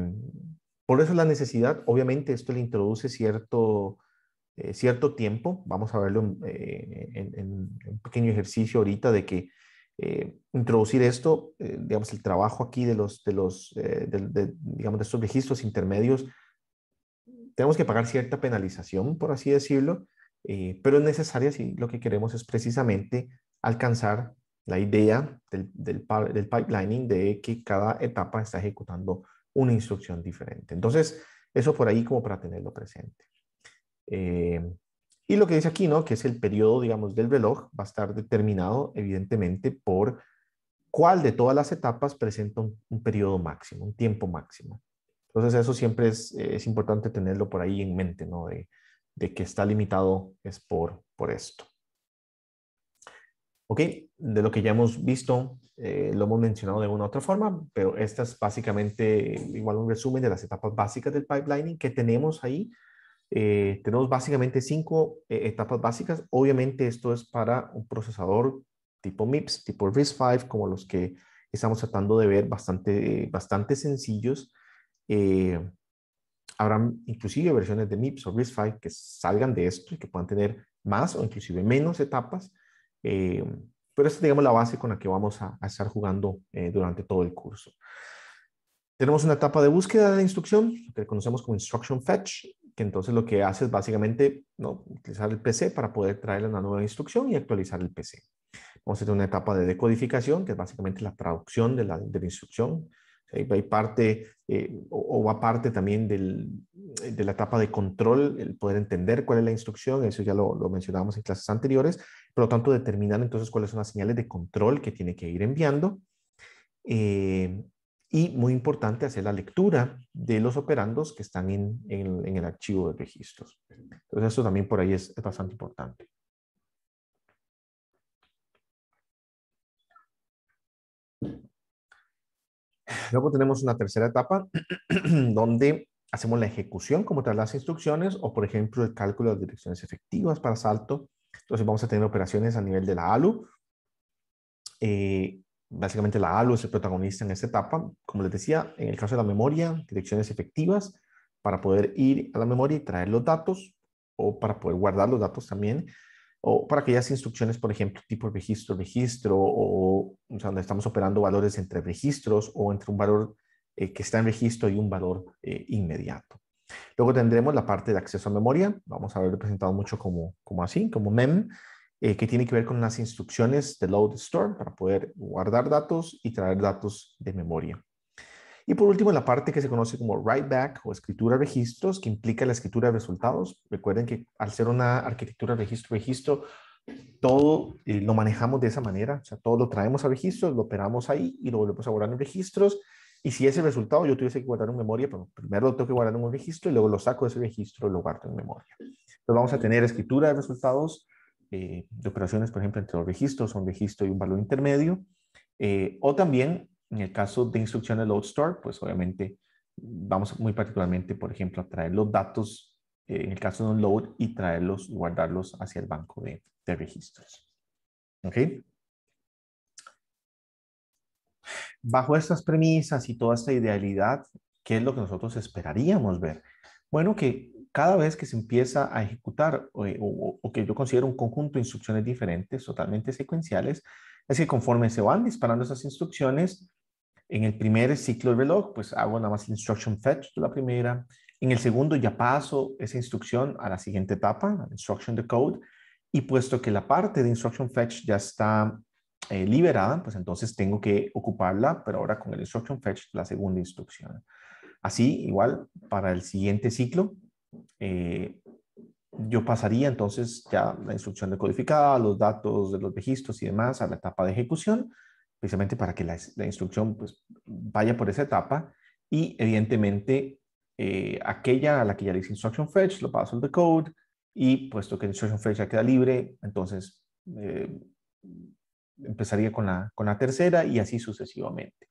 por eso la necesidad, obviamente esto le introduce cierto tiempo. Vamos a verlo en un pequeño ejercicio ahorita de que introducir esto, digamos, el trabajo aquí digamos, de estos registros intermedios, tenemos que pagar cierta penalización, por así decirlo, pero es necesaria si lo que queremos es precisamente alcanzar la idea del pipelining de que cada etapa está ejecutando una instrucción diferente. Entonces, eso por ahí como para tenerlo presente. Eh, y lo que dice aquí, ¿no? Que es el periodo, digamos, del reloj, va a estar determinado evidentemente por cuál de todas las etapas presenta un periodo máximo, un tiempo máximo. Entonces eso siempre es importante tenerlo por ahí en mente, ¿no? De que está limitado es por esto. Ok, de lo que ya hemos visto, lo hemos mencionado de una u otra forma, pero esta es básicamente igual un resumen de las etapas básicas del pipelining que tenemos ahí Tenemos básicamente 5 etapas básicas. Obviamente esto es para un procesador tipo MIPS, tipo RISC-V, como los que estamos tratando de ver, bastante sencillos. Eh, Habrán inclusive versiones de MIPS o RISC-V que salgan de esto y que puedan tener más o inclusive menos etapas. Eh, pero esta es, digamos, la base con la que vamos a estar jugando durante todo el curso. Tenemos una etapa de búsqueda de la instrucción, que conocemos como Instruction Fetch, que entonces lo que hace es básicamente, ¿no?, utilizar el PC para poder traerle una nueva instrucción y actualizar el PC. Vamos a tener una etapa de decodificación, que es básicamente la traducción de la instrucción. Hay parte, o va parte también de la etapa de control, el poder entender cuál es la instrucción, eso ya lo mencionábamos en clases anteriores, por lo tanto determinar entonces cuáles son las señales de control que tiene que ir enviando. Y muy importante hacer la lectura de los operandos que están en el archivo de registros. Entonces eso también por ahí es bastante importante. Luego tenemos una tercera etapa donde hacemos la ejecución como tal las instrucciones o, por ejemplo, el cálculo de las direcciones efectivas para salto. Entonces vamos a tener operaciones a nivel de la ALU. Básicamente la ALU es el protagonista en esta etapa. Como les decía, en el caso de la memoria, direcciones efectivas para poder ir a la memoria y traer los datos o para poder guardar los datos también. O para aquellas instrucciones, por ejemplo, tipo registro, o sea, donde estamos operando valores entre registros o entre un valor que está en registro y un valor inmediato. Luego tendremos la parte de acceso a memoria. Vamos a ver representado mucho como así, como MEM, que tiene que ver con las instrucciones de load store para poder guardar datos y traer datos de memoria. Y por último, la parte que se conoce como write back o escritura de registros, que implica la escritura de resultados. Recuerden que al ser una arquitectura registro, todo lo manejamos de esa manera. O sea, todo lo traemos a registros, lo operamos ahí y lo volvemos a guardar en registros. Y si ese resultado yo tuviese que guardar en memoria, pero primero lo tengo que guardar en un registro y luego lo saco de ese registro y lo guardo en memoria. Entonces vamos a tener escritura de resultados de operaciones, por ejemplo, entre los registros, un registro y un valor intermedio. O también, en el caso de instrucciones load store, pues obviamente vamos muy particularmente, por ejemplo, a traer los datos en el caso de un load y traerlos, guardarlos hacia el banco de registros. ¿Ok? Bajo estas premisas y toda esta idealidad, ¿qué es lo que nosotros esperaríamos ver? Bueno, que cada vez que se empieza a ejecutar o que yo considero un conjunto de instrucciones diferentes, totalmente secuenciales, es que conforme se van disparando esas instrucciones, en el primer ciclo del reloj, pues hago nada más el instruction fetch de la primera. En el segundo ya paso esa instrucción a la siguiente etapa, a la instruction decode. Y puesto que la parte de instruction fetch ya está liberada, pues entonces tengo que ocuparla, pero ahora con el instruction fetch, la segunda instrucción. Así, igual, para el siguiente ciclo, yo pasaría entonces ya la instrucción decodificada, los datos de los registros y demás a la etapa de ejecución, precisamente para que la instrucción pues, vaya por esa etapa y evidentemente aquella a la que ya le hice instruction fetch, lo paso al decode y puesto que el instruction fetch ya queda libre, entonces empezaría con la tercera y así sucesivamente.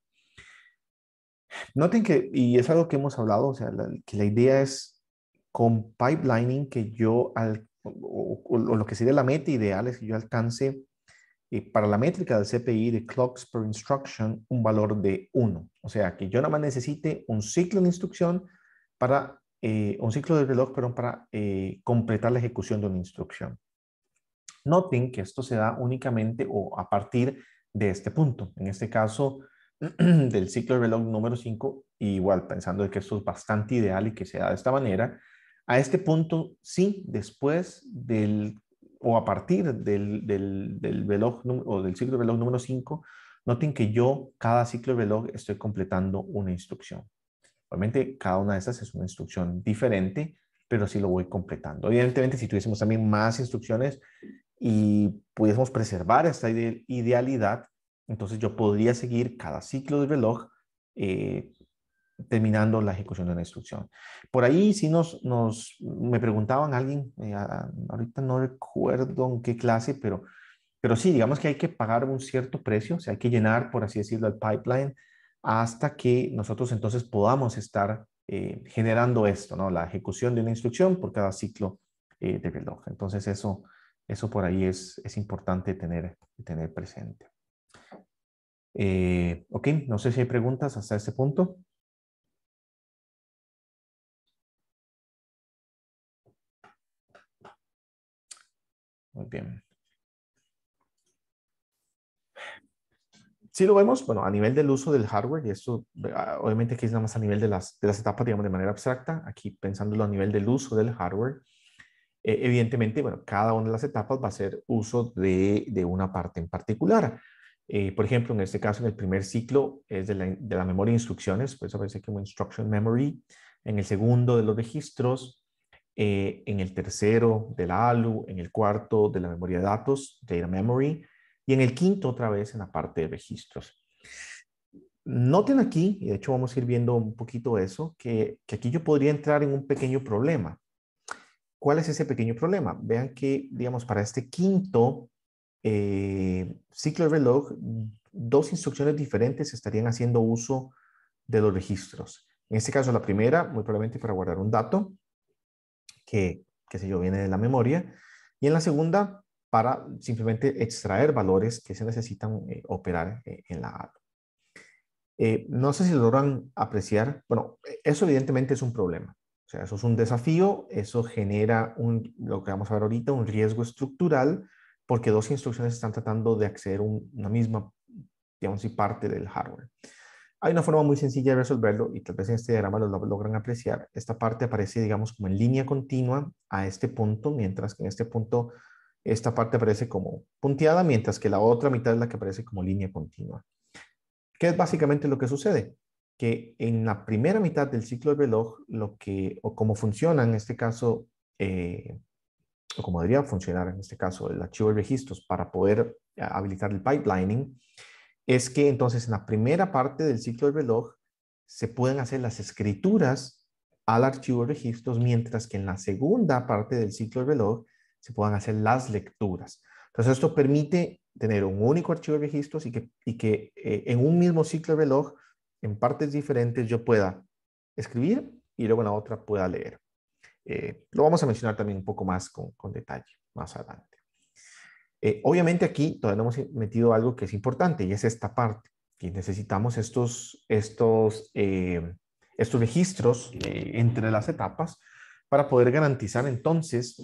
Noten que, y es algo que hemos hablado, o sea, que la idea es con pipelining que yo, o lo que sería la meta ideal es que yo alcance para la métrica del CPI de clocks per instruction un valor de 1. O sea, que yo nada más necesite un ciclo de instrucción para, un ciclo de reloj, perdón, para completar la ejecución de una instrucción. Noten que esto se da únicamente o a partir de este punto. En este caso, del ciclo de reloj número 5, igual pensando de que esto es bastante ideal y que se da de esta manera, a este punto sí, después del o a partir del reloj o del ciclo de reloj número 5, noten que yo cada ciclo de reloj estoy completando una instrucción. Obviamente cada una de estas es una instrucción diferente, pero sí lo voy completando. Evidentemente si tuviésemos también más instrucciones y pudiésemos preservar esta idealidad, entonces yo podría seguir cada ciclo de reloj eh, terminando la ejecución de una instrucción. Por ahí sí me preguntaban alguien, ahorita no recuerdo en qué clase, pero sí, digamos que hay que pagar un cierto precio, o sea, hay que llenar, por así decirlo, el pipeline hasta que nosotros entonces podamos estar generando esto, ¿no? La ejecución de una instrucción por cada ciclo de reloj. Entonces eso por ahí es importante tener presente. Ok, no sé si hay preguntas hasta este punto. Muy bien. Si lo vemos, bueno, a nivel del uso del hardware, y esto obviamente aquí es nada más a nivel de las etapas, digamos, de manera abstracta, aquí pensándolo a nivel del uso del hardware, evidentemente, bueno, cada una de las etapas va a ser uso de una parte en particular. Por ejemplo, en este caso, en el primer ciclo es de la memoria de instrucciones, pues aparece como instruction memory. En el segundo de los registros, en el tercero de la ALU, en el cuarto de la memoria de datos, data memory, y en el quinto otra vez en la parte de registros. Noten aquí, y de hecho vamos a ir viendo un poquito eso, que aquí yo podría entrar en un pequeño problema. ¿Cuál es ese pequeño problema? Vean que, digamos, para este quinto ciclo de reloj, dos instrucciones diferentes estarían haciendo uso de los registros. En este caso, la primera, muy probablemente para guardar un dato que, qué sé yo, viene de la memoria. Y en la segunda, para simplemente extraer valores que se necesitan operar en la ALU. No sé si lo logran apreciar. Bueno, eso evidentemente es un problema. O sea, eso es un desafío, eso genera lo que vamos a ver ahorita, un riesgo estructural, porque dos instrucciones están tratando de acceder a una misma, digamos, y parte del hardware. Hay una forma muy sencilla de resolverlo y tal vez en este diagrama lo logran apreciar. Esta parte aparece, digamos, como en línea continua a este punto, mientras que en este punto esta parte aparece como punteada, mientras que la otra mitad es la que aparece como línea continua. ¿Qué es básicamente lo que sucede? Que en la primera mitad del ciclo del reloj, o cómo funciona en este caso, o como debería funcionar en este caso, el archivo de registros para poder habilitar el pipelining, es que entonces en la primera parte del ciclo del reloj se pueden hacer las escrituras al archivo de registros, mientras que en la segunda parte del ciclo del reloj se puedan hacer las lecturas. Entonces esto permite tener un único archivo de registros y que en un mismo ciclo de reloj, en partes diferentes, yo pueda escribir y luego en la otra pueda leer. Lo vamos a mencionar también un poco más con detalle más adelante. Obviamente aquí todavía no hemos metido algo que es importante y es esta parte. Y necesitamos estos registros entre las etapas para poder garantizar entonces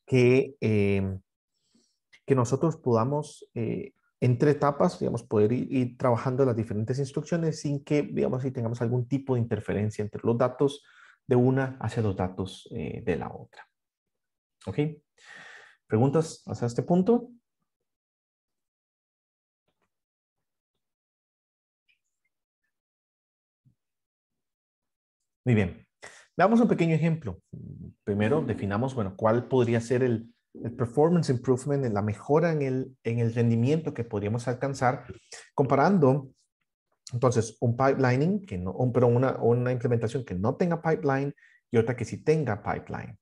que, que nosotros podamos, entre etapas, digamos, poder ir trabajando las diferentes instrucciones sin que, digamos, si tengamos algún tipo de interferencia entre los datos de una hacia los datos de la otra. ¿Ok? ¿Preguntas hasta este punto? Muy bien. Veamos un pequeño ejemplo. Primero definamos, bueno, cuál podría ser el performance improvement, la mejora en el rendimiento que podríamos alcanzar comparando, entonces, un pipelining, pero una implementación que no tenga pipeline y otra que sí tenga pipeline.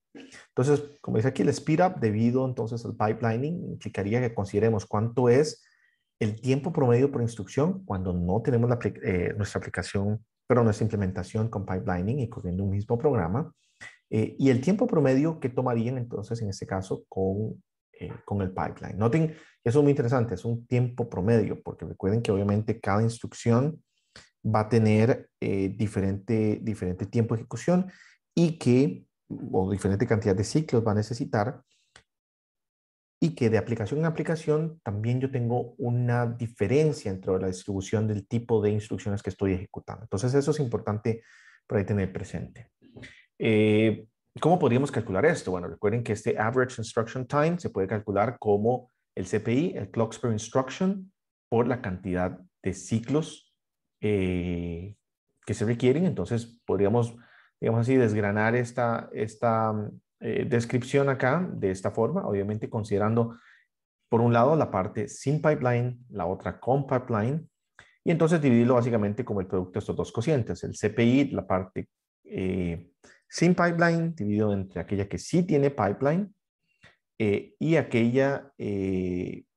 Entonces, como dice aquí, el speed up debido entonces al pipelining implicaría que consideremos cuánto es el tiempo promedio por instrucción cuando no tenemos nuestra aplicación, pero nuestra implementación con pipelining y corriendo un mismo programa, y el tiempo promedio que tomarían entonces en este caso con el pipeline. Noten, eso es muy interesante, es un tiempo promedio, porque recuerden que obviamente cada instrucción va a tener diferente tiempo de ejecución o diferente cantidad de ciclos va a necesitar, y que de aplicación en aplicación también yo tengo una diferencia entre la distribución del tipo de instrucciones que estoy ejecutando. Entonces eso es importante para tener presente. ¿Cómo podríamos calcular esto? Bueno, recuerden que este average instruction time se puede calcular como el CPI, el clocks per instruction, por la cantidad de ciclos que se requieren. Entonces podríamos, digamos así, desgranar esta descripción acá de esta forma, obviamente considerando por un lado la parte sin pipeline, la otra con pipeline, y entonces dividirlo básicamente como el producto de estos dos cocientes, el CPI, la parte sin pipeline, dividido entre aquella que sí tiene pipeline y aquella,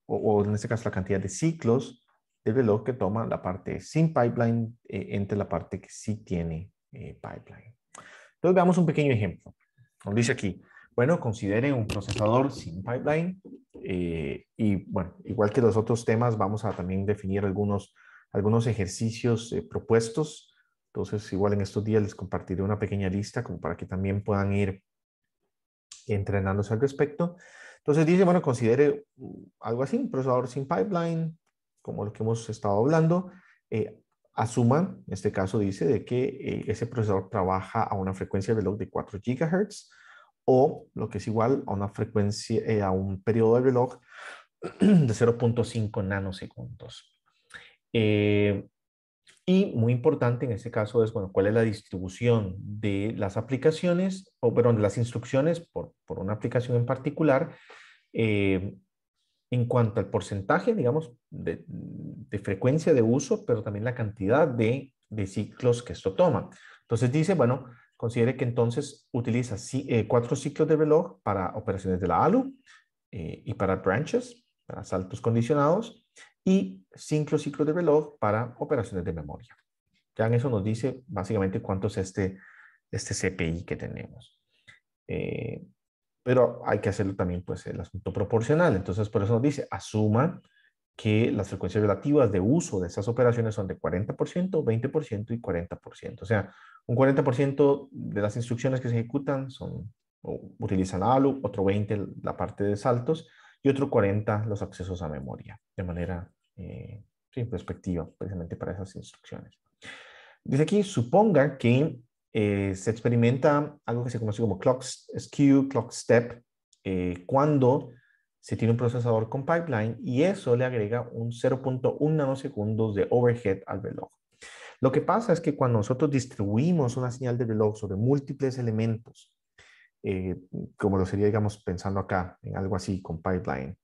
o en este caso la cantidad de ciclos del reloj que toma la parte sin pipeline entre la parte que sí tiene pipeline. Entonces veamos un pequeño ejemplo. Nos dice aquí, bueno, considere un procesador sin pipeline y bueno, igual que los otros temas, vamos a también definir algunos ejercicios propuestos. Entonces, igual en estos días les compartiré una pequeña lista como para que también puedan ir entrenándose al respecto. Entonces dice, bueno, considere algo así, un procesador sin pipeline, como lo que hemos estado hablando. Asuma, en este caso dice, de que ese procesador trabaja a una frecuencia de reloj de 4 GHz o lo que es igual a una frecuencia, a un periodo de reloj de 0.5 nanosegundos. Y muy importante en este caso es, bueno, cuál es la distribución de las aplicaciones, o perdón, de las instrucciones por una aplicación en particular, eh, en cuanto al porcentaje, digamos, de frecuencia de uso, pero también la cantidad de ciclos que esto toma. Entonces dice, bueno, considere que entonces utiliza 4 ciclos de reloj para operaciones de la ALU y para branches, para saltos condicionados, y 5 ciclos de reloj para operaciones de memoria. Ya en eso nos dice básicamente cuánto es este CPI que tenemos. Pero hay que hacerlo también, pues, el asunto proporcional. Entonces, por eso nos dice, asuma que las frecuencias relativas de uso de esas operaciones son de 40%, 20% y 40%. O sea, un 40% de las instrucciones que se ejecutan utilizan ALU, otro 20% la parte de saltos y otro 40% los accesos a memoria, de manera sin perspectiva, precisamente para esas instrucciones. Dice aquí, suponga que se experimenta algo que se conoce como clock skew, clock step, cuando se tiene un procesador con pipeline y eso le agrega un 0.1 nanosegundos de overhead al reloj. Lo que pasa es que cuando nosotros distribuimos una señal de reloj sobre múltiples elementos, eh, como lo sería, digamos, pensando acá en algo así con pipeline,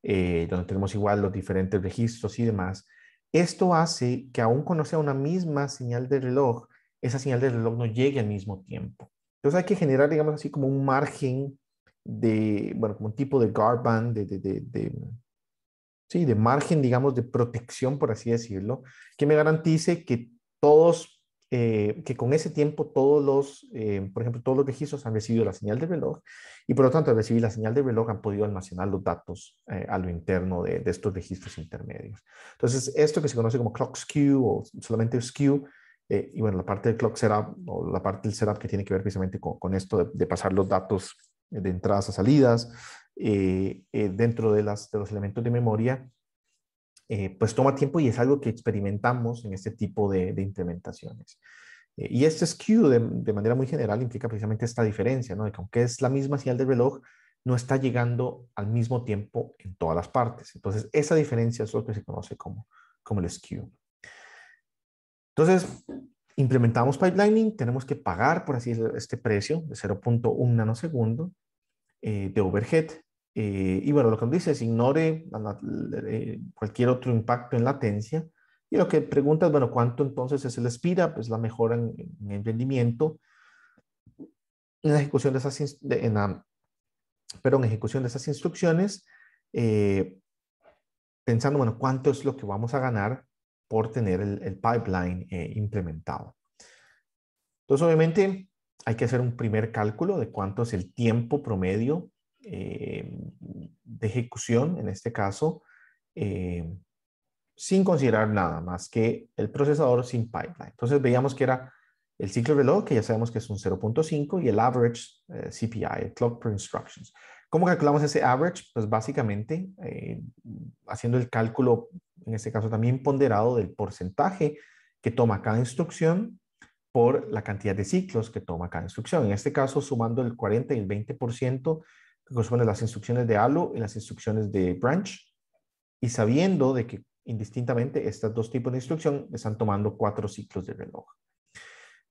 donde tenemos igual los diferentes registros y demás, esto hace que aun cuando sea una misma señal de reloj, esa señal de reloj no llegue al mismo tiempo. Entonces hay que generar, digamos así, como un margen de, bueno, como un tipo de guard band, sí, de margen, digamos, de protección, por así decirlo, que me garantice que todos, que con ese tiempo todos por ejemplo, todos los registros han recibido la señal de reloj y por lo tanto al recibir la señal de reloj han podido almacenar los datos a lo interno de estos registros intermedios. Entonces, esto que se conoce como clock skew o solamente skew, y bueno, la parte del clock setup o la parte del setup que tiene que ver precisamente con esto de pasar los datos de entradas a salidas, dentro de los elementos de memoria, pues toma tiempo y es algo que experimentamos en este tipo de implementaciones. Y este skew de manera muy general implica precisamente esta diferencia, ¿no? De que aunque es la misma señal de reloj, no está llegando al mismo tiempo en todas las partes. Entonces, esa diferencia es lo que se conoce como el skew. Entonces, implementamos pipelining, tenemos que pagar, por así decirlo, este precio de 0.1 nanosegundo de overhead. Y bueno, lo que nos dice es ignore cualquier otro impacto en latencia. Y lo que pregunta es, bueno, ¿cuánto entonces es el speed up? Pues la mejora en el rendimiento en la ejecución de esas, en ejecución de esas instrucciones, pensando, bueno, ¿cuánto es lo que vamos a ganar por tener el pipeline implementado? Entonces, obviamente, hay que hacer un primer cálculo de cuánto es el tiempo promedio de ejecución, en este caso, sin considerar nada más que el procesador sin pipeline. Entonces, veíamos que era el ciclo de reloj, que ya sabemos que es un 0.5, y el average CPI, el clock per instructions. ¿Cómo calculamos ese average? Pues básicamente haciendo el cálculo, en este caso también ponderado, del porcentaje que toma cada instrucción por la cantidad de ciclos que toma cada instrucción. En este caso, sumando el 40 y el 20% que corresponden a las instrucciones de ALU y las instrucciones de branch, y sabiendo de que indistintamente estos dos tipos de instrucción están tomando 4 ciclos de reloj.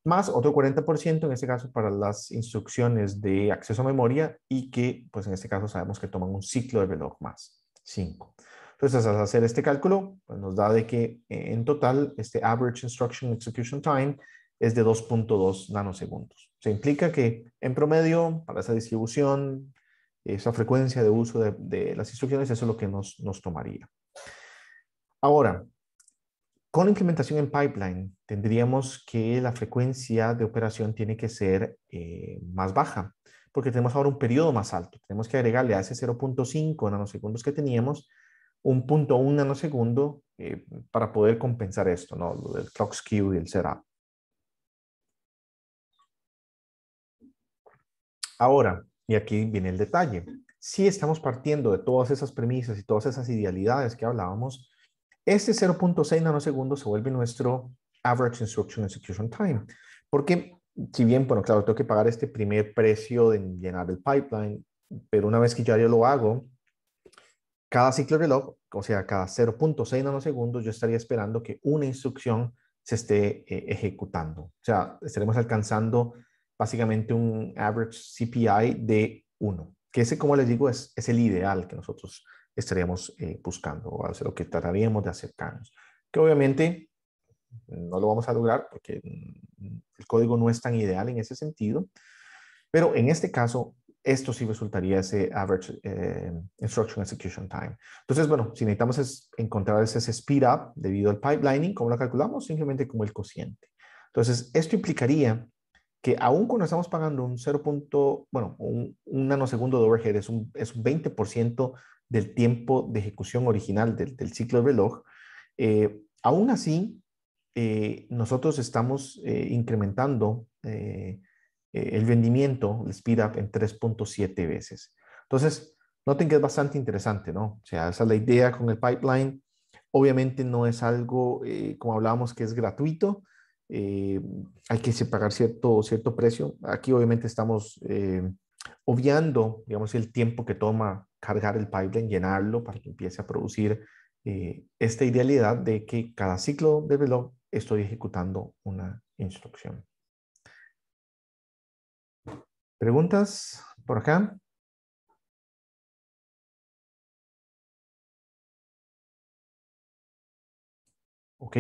Más otro 40% en este caso para las instrucciones de acceso a memoria y que, pues en este caso sabemos que toman un ciclo de reloj más, 5. Entonces, al hacer este cálculo, pues nos da de que en total este average instruction execution time es de 2.2 nanosegundos. Se implica que en promedio, para esa distribución, esa frecuencia de uso de las instrucciones, eso es lo que nos tomaría. Ahora, Con implementación en pipeline, tendríamos que la frecuencia de operación tiene que ser más baja, porque tenemos ahora un periodo más alto. Tenemos que agregarle a ese 0.5 nanosegundos que teníamos un 0.1 nanosegundo para poder compensar esto, ¿no? Lo del clock skew y el setup. Ahora, y aquí viene el detalle, si estamos partiendo de todas esas premisas y todas esas idealidades que hablábamos, este 0.6 nanosegundos se vuelve nuestro average instruction execution time. Porque si bien, bueno, claro, tengo que pagar este primer precio de llenar el pipeline, pero una vez que ya yo lo hago, cada ciclo de reloj, o sea, cada 0.6 nanosegundos, yo estaría esperando que una instrucción se esté ejecutando. O sea, estaremos alcanzando básicamente un average CPI de 1, que ese, como les digo, es el ideal que nosotros estaríamos buscando, o es lo que trataríamos de acercarnos. Que obviamente no lo vamos a lograr porque el código no es tan ideal en ese sentido, pero en este caso, esto sí resultaría ese average instruction execution time. Entonces, bueno, si necesitamos encontrar ese speed up debido al pipelining, ¿cómo lo calculamos? Simplemente como el cociente. Entonces, esto implicaría que aún cuando estamos pagando un 0. Bueno, un nanosegundo de overhead es un 20% del tiempo de ejecución original del ciclo de reloj, aún así, nosotros estamos incrementando el rendimiento, el speed up, en 3.7 veces. Entonces, noten que es bastante interesante, ¿no? O sea, esa es la idea con el pipeline. Obviamente no es algo, como hablábamos, que es gratuito. Eh, hay que pagar cierto precio. Aquí obviamente estamos obviando, digamos, el tiempo que toma cargar el pipeline, llenarlo para que empiece a producir esta idealidad de que cada ciclo de reloj estoy ejecutando una instrucción. ¿Preguntas por acá? Ok.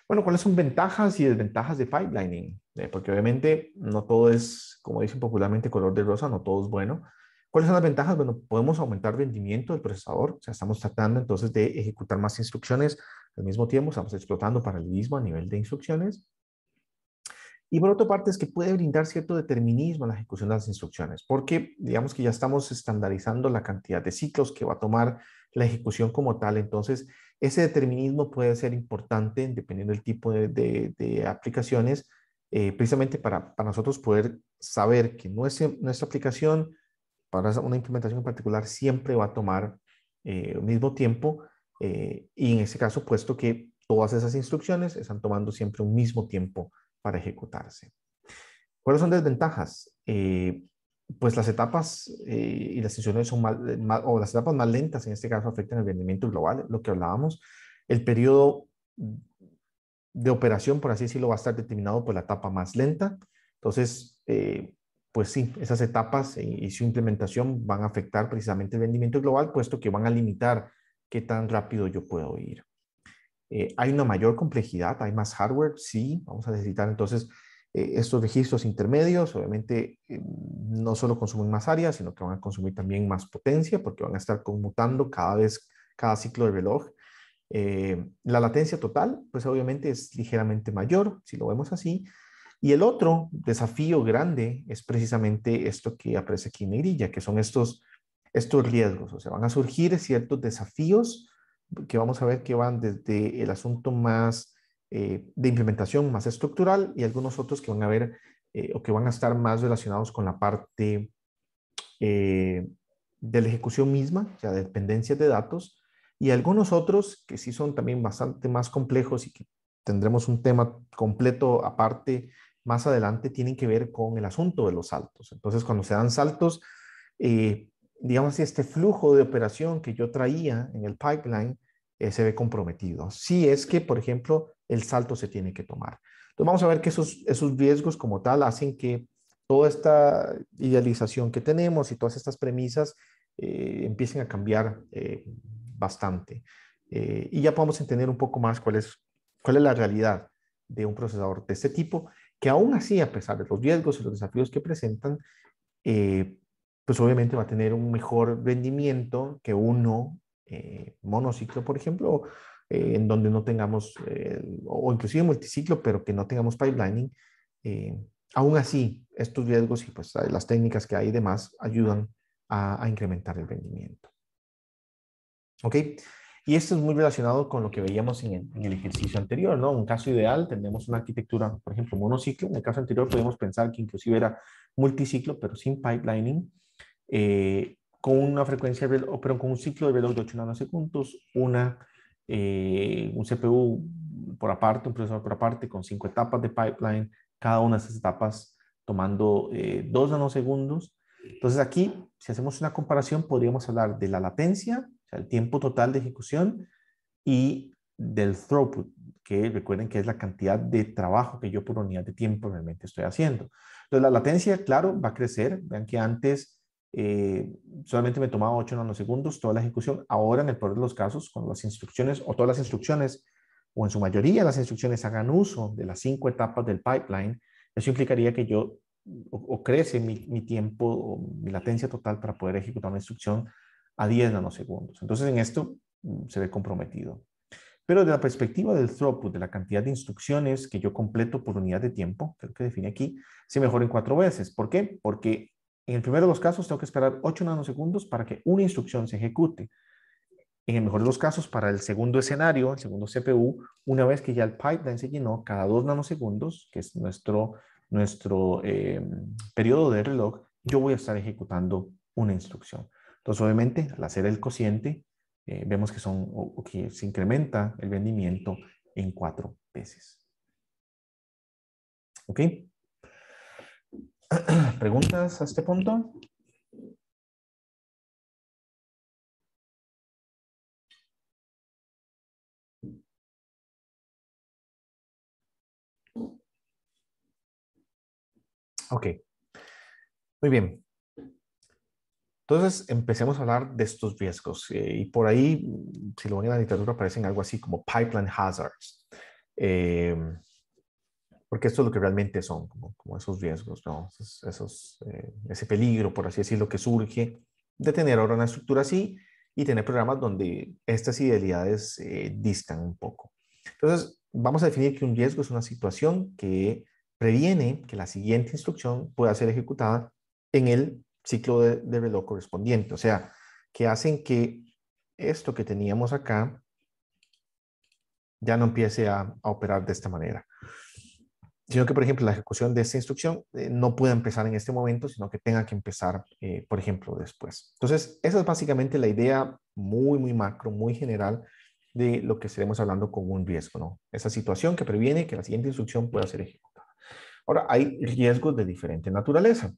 Bueno, ¿cuáles son ventajas y desventajas de pipelining? Porque obviamente no todo es, como dicen popularmente, color de rosa, no todo es bueno. ¿Cuáles son las ventajas? Bueno, podemos aumentar el rendimiento del procesador, o sea, estamos tratando entonces de ejecutar más instrucciones al mismo tiempo, estamos explotando paralelismo a nivel de instrucciones. Y por otra parte es que puede brindar cierto determinismo en la ejecución de las instrucciones, porque digamos que ya estamos estandarizando la cantidad de ciclos que va a tomar la ejecución como tal. Entonces, ese determinismo puede ser importante dependiendo del tipo de aplicaciones, precisamente para nosotros poder saber que nuestra aplicación, para una implementación en particular, siempre va a tomar el mismo tiempo. Y en ese caso, puesto que todas esas instrucciones están tomando siempre un mismo tiempo para ejecutarse. ¿Cuáles son desventajas? Pues las etapas y las instrucciones son o las etapas más lentas en este caso afectan el rendimiento global, lo que hablábamos. El periodo de operación, por así decirlo, va a estar determinado por la etapa más lenta. Entonces, pues sí, esas etapas y su implementación van a afectar precisamente el rendimiento global, puesto que van a limitar qué tan rápido yo puedo ir. Hay una mayor complejidad, hay más hardware, sí, vamos a necesitar entonces estos registros intermedios, obviamente no solo consumen más área, sino que van a consumir también más potencia, porque van a estar conmutando cada ciclo de reloj. La latencia total, pues obviamente es ligeramente mayor, si lo vemos así. Y el otro desafío grande es precisamente esto que aparece aquí en negrilla, que son estos riesgos. O sea, van a surgir ciertos desafíos que vamos a ver que van desde el asunto más de implementación, más estructural, y algunos otros que van a ver o que van a estar más relacionados con la parte eh, de la ejecución misma, o sea, de dependencias de datos, y algunos otros que sí son también bastante más complejos y que tendremos un tema completo aparte más adelante, tienen que ver con el asunto de los saltos. Entonces, cuando se dan saltos, eh, digamos así, este flujo de operación que yo traía en el pipeline se ve comprometido. Si es que, por ejemplo, el salto se tiene que tomar. Entonces, vamos a ver que esos riesgos como tal hacen que toda esta idealización que tenemos y todas estas premisas empiecen a cambiar bastante. Y ya podemos entender un poco más cuál es la realidad de un procesador de este tipo, que aún así, a pesar de los riesgos y los desafíos que presentan, eh, pues obviamente va a tener un mejor rendimiento que uno monociclo, por ejemplo, en donde no tengamos, o inclusive multiciclo, pero que no tengamos pipelining. Aún así, estos riesgos y pues las técnicas que hay y demás ayudan a incrementar el rendimiento. ¿Ok? Y esto es muy relacionado con lo que veíamos en el ejercicio anterior, ¿no? Un caso ideal, tenemos una arquitectura, por ejemplo, monociclo. En el caso anterior podemos pensar que inclusive era multiciclo, pero sin pipelining, con una frecuencia, pero con un ciclo de reloj de 8 nanosegundos, un CPU por aparte, un procesador por aparte, con 5 etapas de pipeline, cada una de esas etapas tomando 2 nanosegundos. Entonces aquí, si hacemos una comparación, podríamos hablar de la latencia, o sea, el tiempo total de ejecución, y del throughput, que recuerden que es la cantidad de trabajo que yo por unidad de tiempo realmente estoy haciendo. Entonces la latencia, claro, va a crecer. Vean que antes solamente me tomaba 8 nanosegundos toda la ejecución. Ahora, en el peor de los casos, cuando las instrucciones o todas las instrucciones, o en su mayoría las instrucciones hagan uso de las 5 etapas del pipeline, eso implicaría que yo o crece mi tiempo o mi latencia total para poder ejecutar una instrucción a 10 nanosegundos. Entonces, en esto se ve comprometido. Pero desde la perspectiva del throughput, de la cantidad de instrucciones que yo completo por unidad de tiempo, que es lo que define aquí, se mejora en 4 veces. ¿Por qué? Porque en el primero de los casos tengo que esperar 8 nanosegundos para que una instrucción se ejecute. En el mejor de los casos, para el segundo escenario, el segundo CPU, una vez que ya el pipeline se llenó, cada 2 nanosegundos, que es nuestro periodo de reloj, yo voy a estar ejecutando una instrucción. Entonces, obviamente, al hacer el cociente, vemos que, que se incrementa el rendimiento en 4 veces. ¿Ok? ¿Preguntas a este punto? Ok, muy bien. Entonces, empecemos a hablar de estos riesgos. Y por ahí, si lo ven en la literatura, aparecen algo así como pipeline hazards. Eh, porque esto es lo que realmente son, como esos riesgos, ¿no? Ese peligro, por así decirlo, que surge de tener ahora una estructura así y tener programas donde estas idealidades distan un poco. Entonces, vamos a definir que un riesgo es una situación que previene que la siguiente instrucción pueda ser ejecutada en el ciclo de reloj correspondiente. O sea, que hacen que esto que teníamos acá ya no empiece a operar de esta manera, sino que, por ejemplo, la ejecución de esta instrucción no pueda empezar en este momento, sino que tenga que empezar, por ejemplo, después. Entonces, esa es básicamente la idea muy, muy macro, muy general de lo que estaremos hablando con un riesgo, ¿no? Esa situación que previene que la siguiente instrucción pueda ser ejecutada. Ahora, hay riesgos de diferente naturaleza.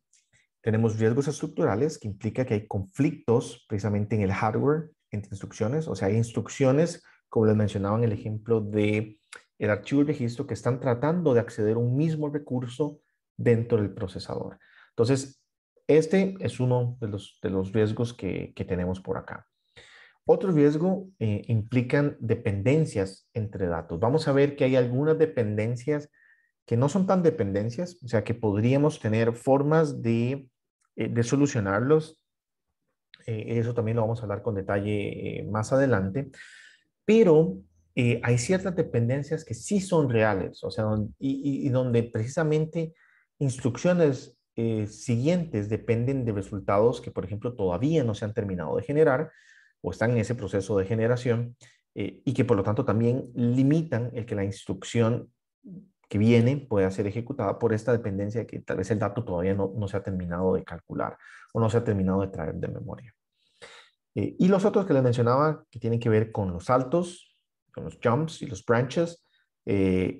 Tenemos riesgos estructurales, que implica que hay conflictos precisamente en el hardware entre instrucciones, o sea, hay instrucciones, como les mencionaba en el ejemplo de el archivo y registro, que están tratando de acceder a un mismo recurso dentro del procesador. Entonces, este es uno de los riesgos que tenemos por acá. Otro riesgo implican dependencias entre datos. Vamos a ver que hay algunas dependencias que no son tan dependencias, o sea, que podríamos tener formas de solucionarlos. Eso también lo vamos a hablar con detalle más adelante, pero hay ciertas dependencias que sí son reales, o sea, y donde precisamente instrucciones siguientes dependen de resultados que, por ejemplo, todavía no se han terminado de generar o están en ese proceso de generación y que por lo tanto también limitan el que la instrucción que viene pueda ser ejecutada por esta dependencia de que tal vez el dato todavía no se ha terminado de calcular o no se ha terminado de traer de memoria. Y los otros que les mencionaba, que tienen que ver con los saltos, con los jumps y los branches,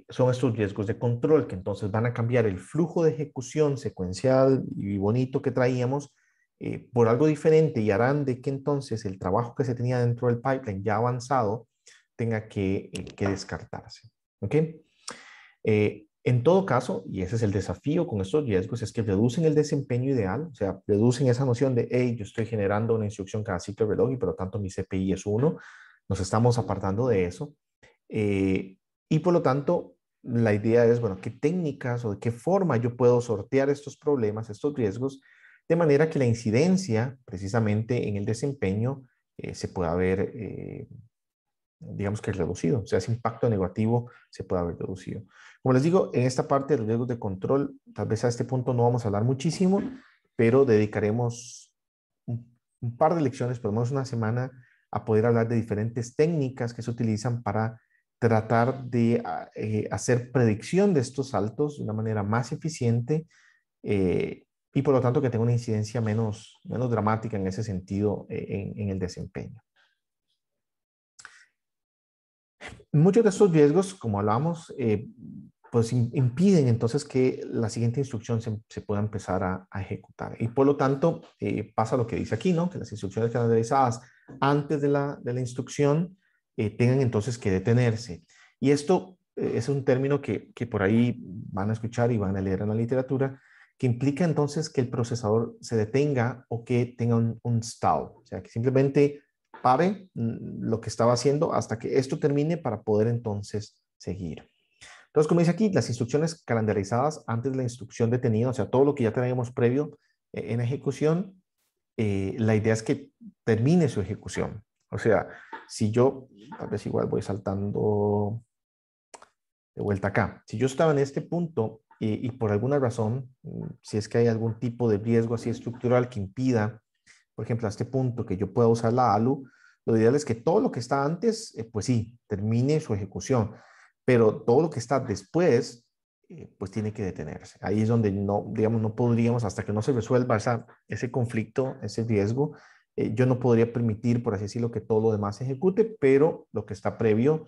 son estos riesgos de control que entonces van a cambiar el flujo de ejecución secuencial y bonito que traíamos por algo diferente y harán de que entonces el trabajo que se tenía dentro del pipeline ya avanzado tenga que descartarse. ¿Ok? En todo caso, y ese es el desafío con estos riesgos, es que reducen el desempeño ideal, o sea, reducen esa noción de, hey, yo estoy generando una instrucción cada ciclo de reloj y por lo tanto mi CPI es 1, nos estamos apartando de eso. Y por lo tanto, la idea es, bueno, qué técnicas o de qué forma yo puedo sortear estos problemas, estos riesgos, de manera que la incidencia precisamente en el desempeño se pueda ver digamos que reducido, o sea, ese impacto negativo se puede haber reducido. Como les digo, en esta parte de los riesgos de control, tal vez a este punto no vamos a hablar muchísimo, pero dedicaremos un par de lecciones, por lo menos una semana, a poder hablar de diferentes técnicas que se utilizan para tratar de hacer predicción de estos saltos de una manera más eficiente y por lo tanto que tenga una incidencia menos dramática en ese sentido en el desempeño. Muchos de estos riesgos, como hablamos, pues impiden entonces que la siguiente instrucción se pueda empezar a ejecutar. Y por lo tanto, pasa lo que dice aquí, ¿no? Que las instrucciones calendarizadas antes de la instrucción tengan entonces que detenerse. Y esto es un término que por ahí van a escuchar y van a leer en la literatura, que implica entonces que el procesador se detenga o que tenga un stall, o sea, que simplemente pare lo que estaba haciendo hasta que esto termine para poder entonces seguir. Entonces, como dice aquí, las instrucciones calendarizadas antes de la instrucción detenida, o sea, todo lo que ya teníamos previo en ejecución, la idea es que termine su ejecución. O sea, si yo, tal vez igual voy saltando de vuelta acá, si yo estaba en este punto y por alguna razón, si es que hay algún tipo de riesgo así estructural que impida, por ejemplo, a este punto que yo pueda usar la ALU, lo ideal es que todo lo que está antes, pues sí, termine su ejecución, pero todo lo que está después, pues tiene que detenerse. Ahí es donde no, digamos, no podríamos, hasta que no se resuelva ese conflicto, ese riesgo, yo no podría permitir, por así decirlo, que todo lo demás se ejecute, pero lo que está previo,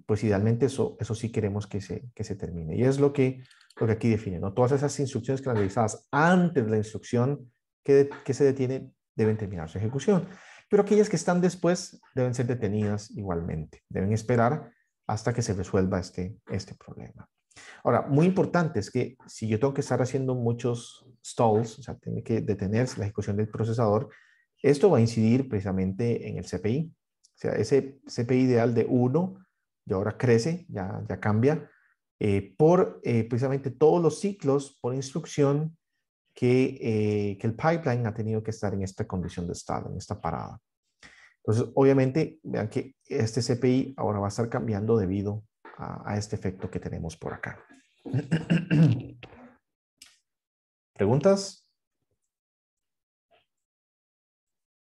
pues idealmente eso sí queremos que se termine. Y es lo que aquí define, ¿no? Todas esas instrucciones canalizadas antes de la instrucción que se detiene deben terminar su ejecución. Pero aquellas que están después deben ser detenidas igualmente. Deben esperar hasta que se resuelva este problema. Ahora, muy importante es que si yo tengo que estar haciendo muchos stalls, o sea, tiene que detenerse la ejecución del procesador, esto va a incidir precisamente en el CPI. O sea, ese CPI ideal de 1 y ahora crece, ya cambia, por precisamente todos los ciclos por instrucción que el pipeline ha tenido que estar en esta condición de estado, en esta parada. Entonces, obviamente, vean que este CPI ahora va a estar cambiando debido a este efecto que tenemos por acá. ¿Preguntas?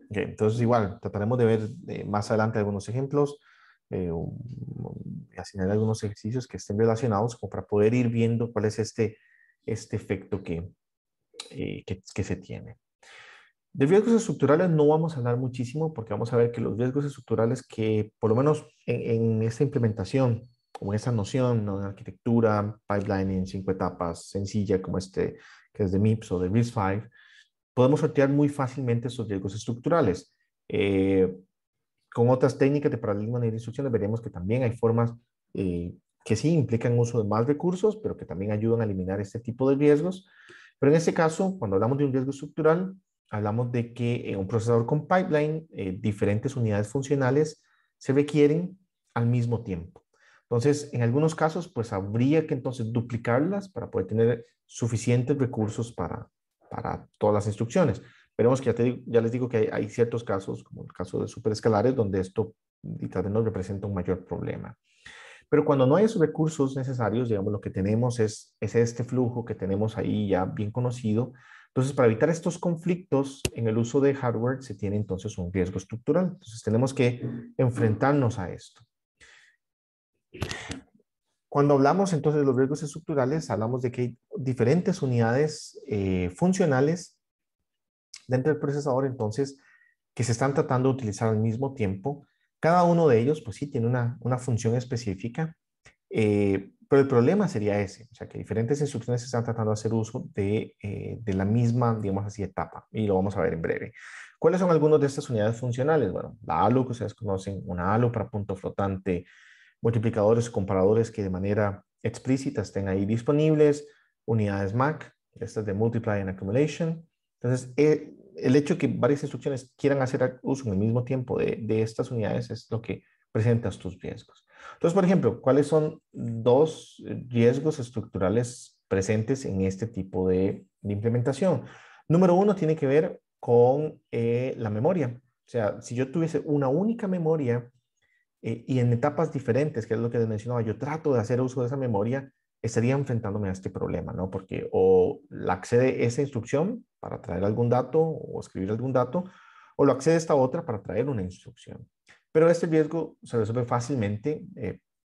Okay, entonces, igual, trataremos de ver más adelante algunos ejemplos, asignar algunos ejercicios que estén relacionados como para poder ir viendo cuál es este efecto que se tiene. De riesgos estructurales no vamos a hablar muchísimo porque vamos a ver que los riesgos estructurales que por lo menos en esta implementación o en esta noción, ¿no?, de arquitectura, pipeline en 5 etapas, sencilla como que es de MIPS o de RISC-V, podemos sortear muy fácilmente esos riesgos estructurales. Con otras técnicas de paradigma de instrucciones veremos que también hay formas que sí implican uso de más recursos, pero que también ayudan a eliminar este tipo de riesgos. Pero en este caso, cuando hablamos de un riesgo estructural, hablamos de que en un procesador con pipeline, diferentes unidades funcionales se requieren al mismo tiempo. Entonces, en algunos casos, pues habría que entonces duplicarlas para poder tener suficientes recursos para todas las instrucciones. Veremos que ya les digo que hay ciertos casos, como el caso de superescalares, donde esto tal vez nos representa un mayor problema. Pero cuando no hay esos recursos necesarios, digamos, lo que tenemos es este flujo que tenemos ahí ya bien conocido. Entonces, para evitar estos conflictos en el uso de hardware, se tiene entonces un riesgo estructural. Entonces, tenemos que enfrentarnos a esto. Cuando hablamos entonces de los riesgos estructurales, hablamos de que hay diferentes unidades funcionales dentro del procesador, entonces, que se están tratando de utilizar al mismo tiempo. Cada uno de ellos, pues sí, tiene una función específica, pero el problema sería ese, o sea, que diferentes instrucciones se están tratando de hacer uso de la misma, digamos así, etapa, y lo vamos a ver en breve. ¿Cuáles son algunas de estas unidades funcionales? Bueno, la ALU, que ustedes conocen, una ALU para punto flotante, multiplicadores, comparadores que de manera explícita estén ahí disponibles, unidades MAC, estas de Multiply and Accumulation. Entonces, el hecho de que varias instrucciones quieran hacer uso en el mismo tiempo de estas unidades es lo que presenta estos riesgos. Entonces, por ejemplo, ¿cuáles son dos riesgos estructurales presentes en este tipo de implementación? Número uno tiene que ver con la memoria. O sea, si yo tuviese una única memoria y en etapas diferentes, que es lo que les mencionaba, yo trato de hacer uso de esa memoria, estaría enfrentándome a este problema, ¿no? Porque o la accede esa instrucción para traer algún dato o escribir algún dato, o lo accede esta otra para traer una instrucción. Pero este riesgo se resuelve fácilmente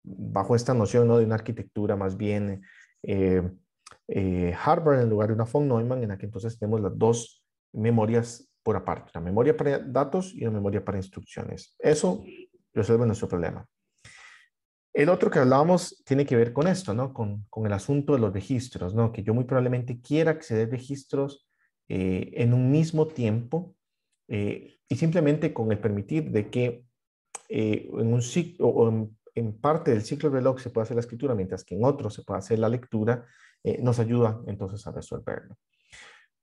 bajo esta noción, ¿no?, de una arquitectura más bien eh, hardware en lugar de una von Neumann, en la que entonces tenemos las dos memorias por aparte, una memoria para datos y una memoria para instrucciones. Eso resuelve nuestro problema. El otro que hablábamos tiene que ver con esto, ¿no? Con el asunto de los registros, ¿no? Que yo muy probablemente quiera acceder a registros en un mismo tiempo y simplemente con el permitir de que en un ciclo o en parte del ciclo del reloj se puede hacer la escritura, mientras que en otro se puede hacer la lectura, nos ayuda entonces a resolverlo.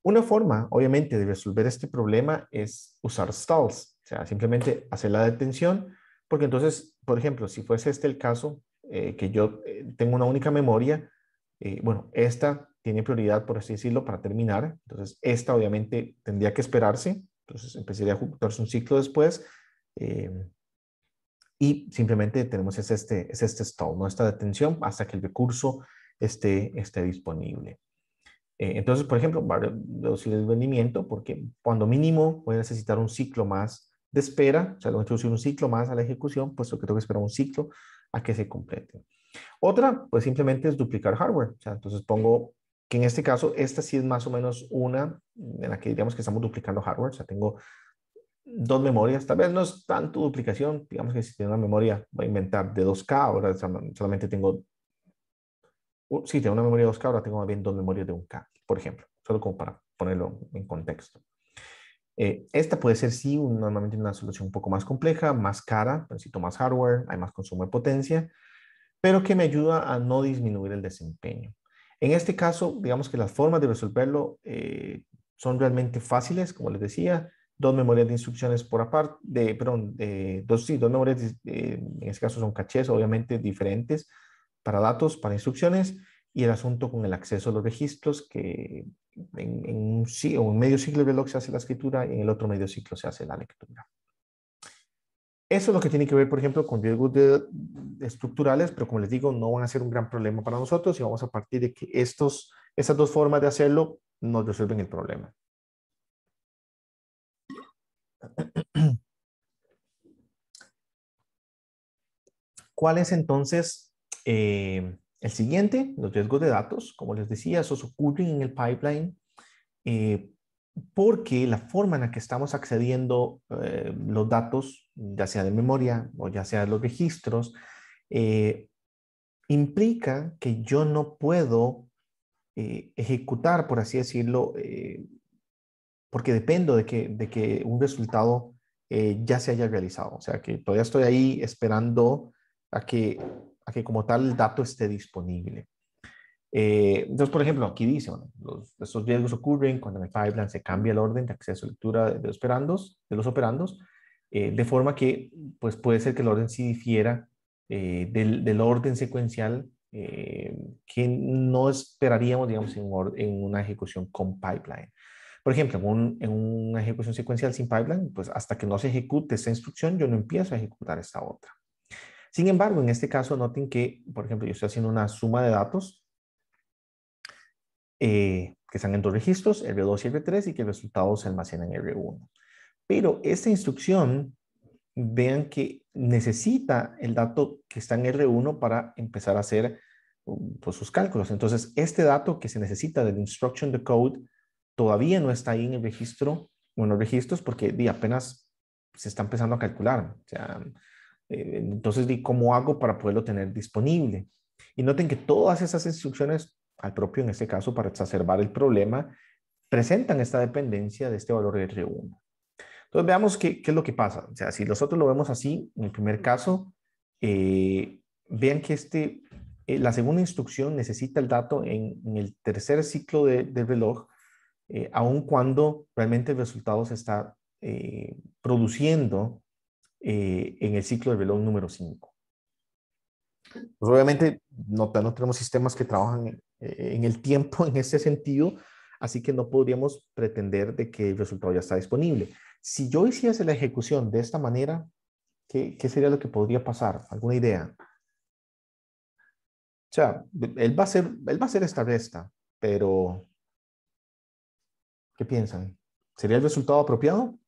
Una forma, obviamente, de resolver este problema es usar stalls, o sea, simplemente hacer la detención, porque entonces, por ejemplo, si fuese este el caso, que yo tengo una única memoria, bueno, esta tiene prioridad, por así decirlo, para terminar, entonces esta obviamente tendría que esperarse, entonces empezaría a ejecutarse un ciclo después, eh, y simplemente tenemos es este stall, ¿no? Esta detención hasta que el recurso esté disponible. Entonces, por ejemplo, va a reducir el rendimiento porque cuando mínimo voy a necesitar un ciclo más de espera, o sea, voy a introducir un ciclo más a la ejecución, puesto que tengo que esperar un ciclo a que se complete. Otra, pues simplemente es duplicar hardware. O sea, entonces pongo que en este caso, esta sí es más o menos una en la que diríamos que estamos duplicando hardware. O sea, tengo dos memorias, tal vez no es tanto duplicación, digamos que si tengo una memoria, voy a inventar de 2K, ahora solamente tengo, sí, tengo una memoria de 2K, ahora tengo más bien dos memorias de 1K, por ejemplo, solo como para ponerlo en contexto. Esta puede ser, sí, normalmente una solución un poco más compleja, más cara, necesito más hardware, hay más consumo de potencia, pero que me ayuda a no disminuir el desempeño. En este caso, digamos que las formas de resolverlo son realmente fáciles, como les decía, dos memorias de instrucciones por aparte, perdón, dos memorias, en este caso son cachés, obviamente diferentes para datos, para instrucciones, y el asunto con el acceso a los registros, que en un medio ciclo de reloj se hace la escritura y en el otro medio ciclo se hace la lectura. Eso es lo que tiene que ver, por ejemplo, con riesgos estructurales, pero como les digo, no van a ser un gran problema para nosotros y vamos a partir de que esas dos formas de hacerlo nos resuelven el problema. ¿Cuál es entonces el siguiente? Los riesgos de datos. Como les decía, esos ocurren en el pipeline eh, porque la forma en la que estamos accediendo los datos, ya sea de memoria o ya sea de los registros, implica que yo no puedo ejecutar, por así decirlo, porque dependo de que un resultado ya se haya realizado. O sea, que todavía estoy ahí esperando a que como tal el dato esté disponible. Entonces, por ejemplo, aquí dice, bueno, estos riesgos ocurren cuando en el pipeline se cambia el orden de acceso a lectura de los operandos, de forma que pues puede ser que el orden sí difiera del orden secuencial que no esperaríamos, digamos, en una ejecución con pipeline. Por ejemplo, en una ejecución secuencial sin pipeline, pues hasta que no se ejecute esta instrucción, yo no empiezo a ejecutar esta otra. Sin embargo, en este caso, noten que, por ejemplo, yo estoy haciendo una suma de datos que están en dos registros, R2 y R3, y que el resultado se almacena en R1. Pero esta instrucción, vean que necesita el dato que está en R1 para empezar a hacer pues, sus cálculos. Entonces, este dato que se necesita del instruction decode todavía no está ahí en el registro o en los registros porque apenas se está empezando a calcular. O sea, entonces, ¿cómo hago para poderlo tener disponible? Y noten que todas esas instrucciones, al propio en este caso, para exacerbar el problema, presentan esta dependencia de este valor R1. Entonces, veamos qué es lo que pasa. O sea, si nosotros lo vemos así, en el primer caso, vean que la segunda instrucción necesita el dato en el tercer ciclo del reloj, aun cuando realmente el resultado se está produciendo en el ciclo del reloj número 5. Pues obviamente no tenemos sistemas que trabajan en el tiempo en ese sentido, así que no podríamos pretender de que el resultado ya está disponible. Si yo hiciese la ejecución de esta manera, ¿Qué sería lo que podría pasar? ¿Alguna idea? O sea, él va a hacer esta resta, pero ¿qué piensan? ¿Sería el resultado apropiado?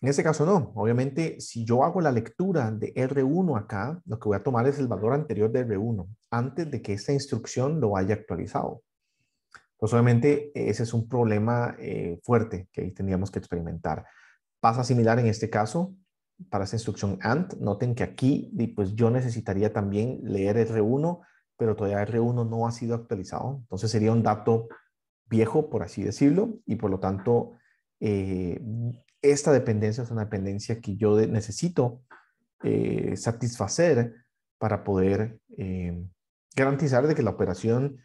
En este caso no. Obviamente, si yo hago la lectura de R1 acá, lo que voy a tomar es el valor anterior de R1, antes de que esta instrucción lo haya actualizado. Entonces, obviamente, ese es un problema fuerte que ahí tendríamos que experimentar. Pasa similar en este caso para esta instrucción AND. Noten que aquí pues yo necesitaría también leer R1, pero todavía R1 no ha sido actualizado. Entonces sería un dato viejo, por así decirlo, y por lo tanto eh, esta dependencia es una dependencia que yo necesito satisfacer para poder garantizar de que la operación,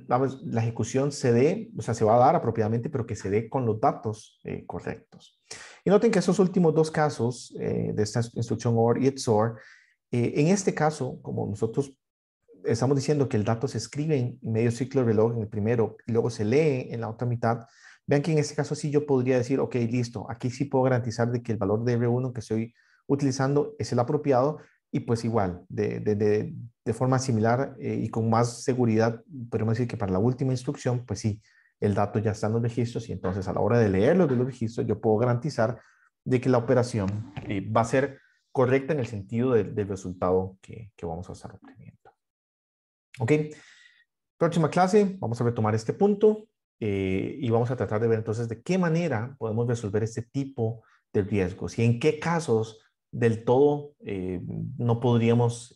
vamos, la ejecución se dé, o sea, se va a dar apropiadamente, pero que se dé con los datos correctos. Y noten que esos últimos dos casos de esta instrucción OR y XOR, en este caso, como nosotros estamos diciendo que el dato se escribe en medio ciclo de reloj en el primero y luego se lee en la otra mitad, vean que en este caso sí yo podría decir, ok, listo, aquí sí puedo garantizar de que el valor de R1 que estoy utilizando es el apropiado y pues igual, de forma similar y con más seguridad, podemos decir que para la última instrucción, pues sí, el dato ya está en los registros y entonces a la hora de leerlo de los registros yo puedo garantizar de que la operación va a ser correcta en el sentido del resultado que vamos a estar obteniendo. Ok, próxima clase vamos a retomar este punto y vamos a tratar de ver entonces de qué manera podemos resolver este tipo de riesgos y en qué casos del todo no podríamos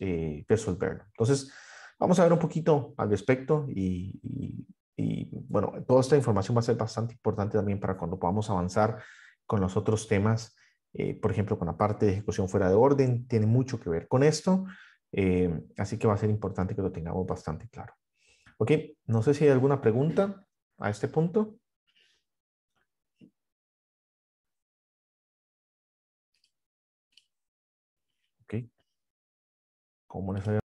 resolverlo. Entonces, vamos a ver un poquito al respecto bueno, toda esta información va a ser bastante importante también para cuando podamos avanzar con los otros temas. Por ejemplo, con la parte de ejecución fuera de orden, tiene mucho que ver con esto. Así que va a ser importante que lo tengamos bastante claro. Ok, no sé si hay alguna pregunta a este punto. Ok, ¿cómo les había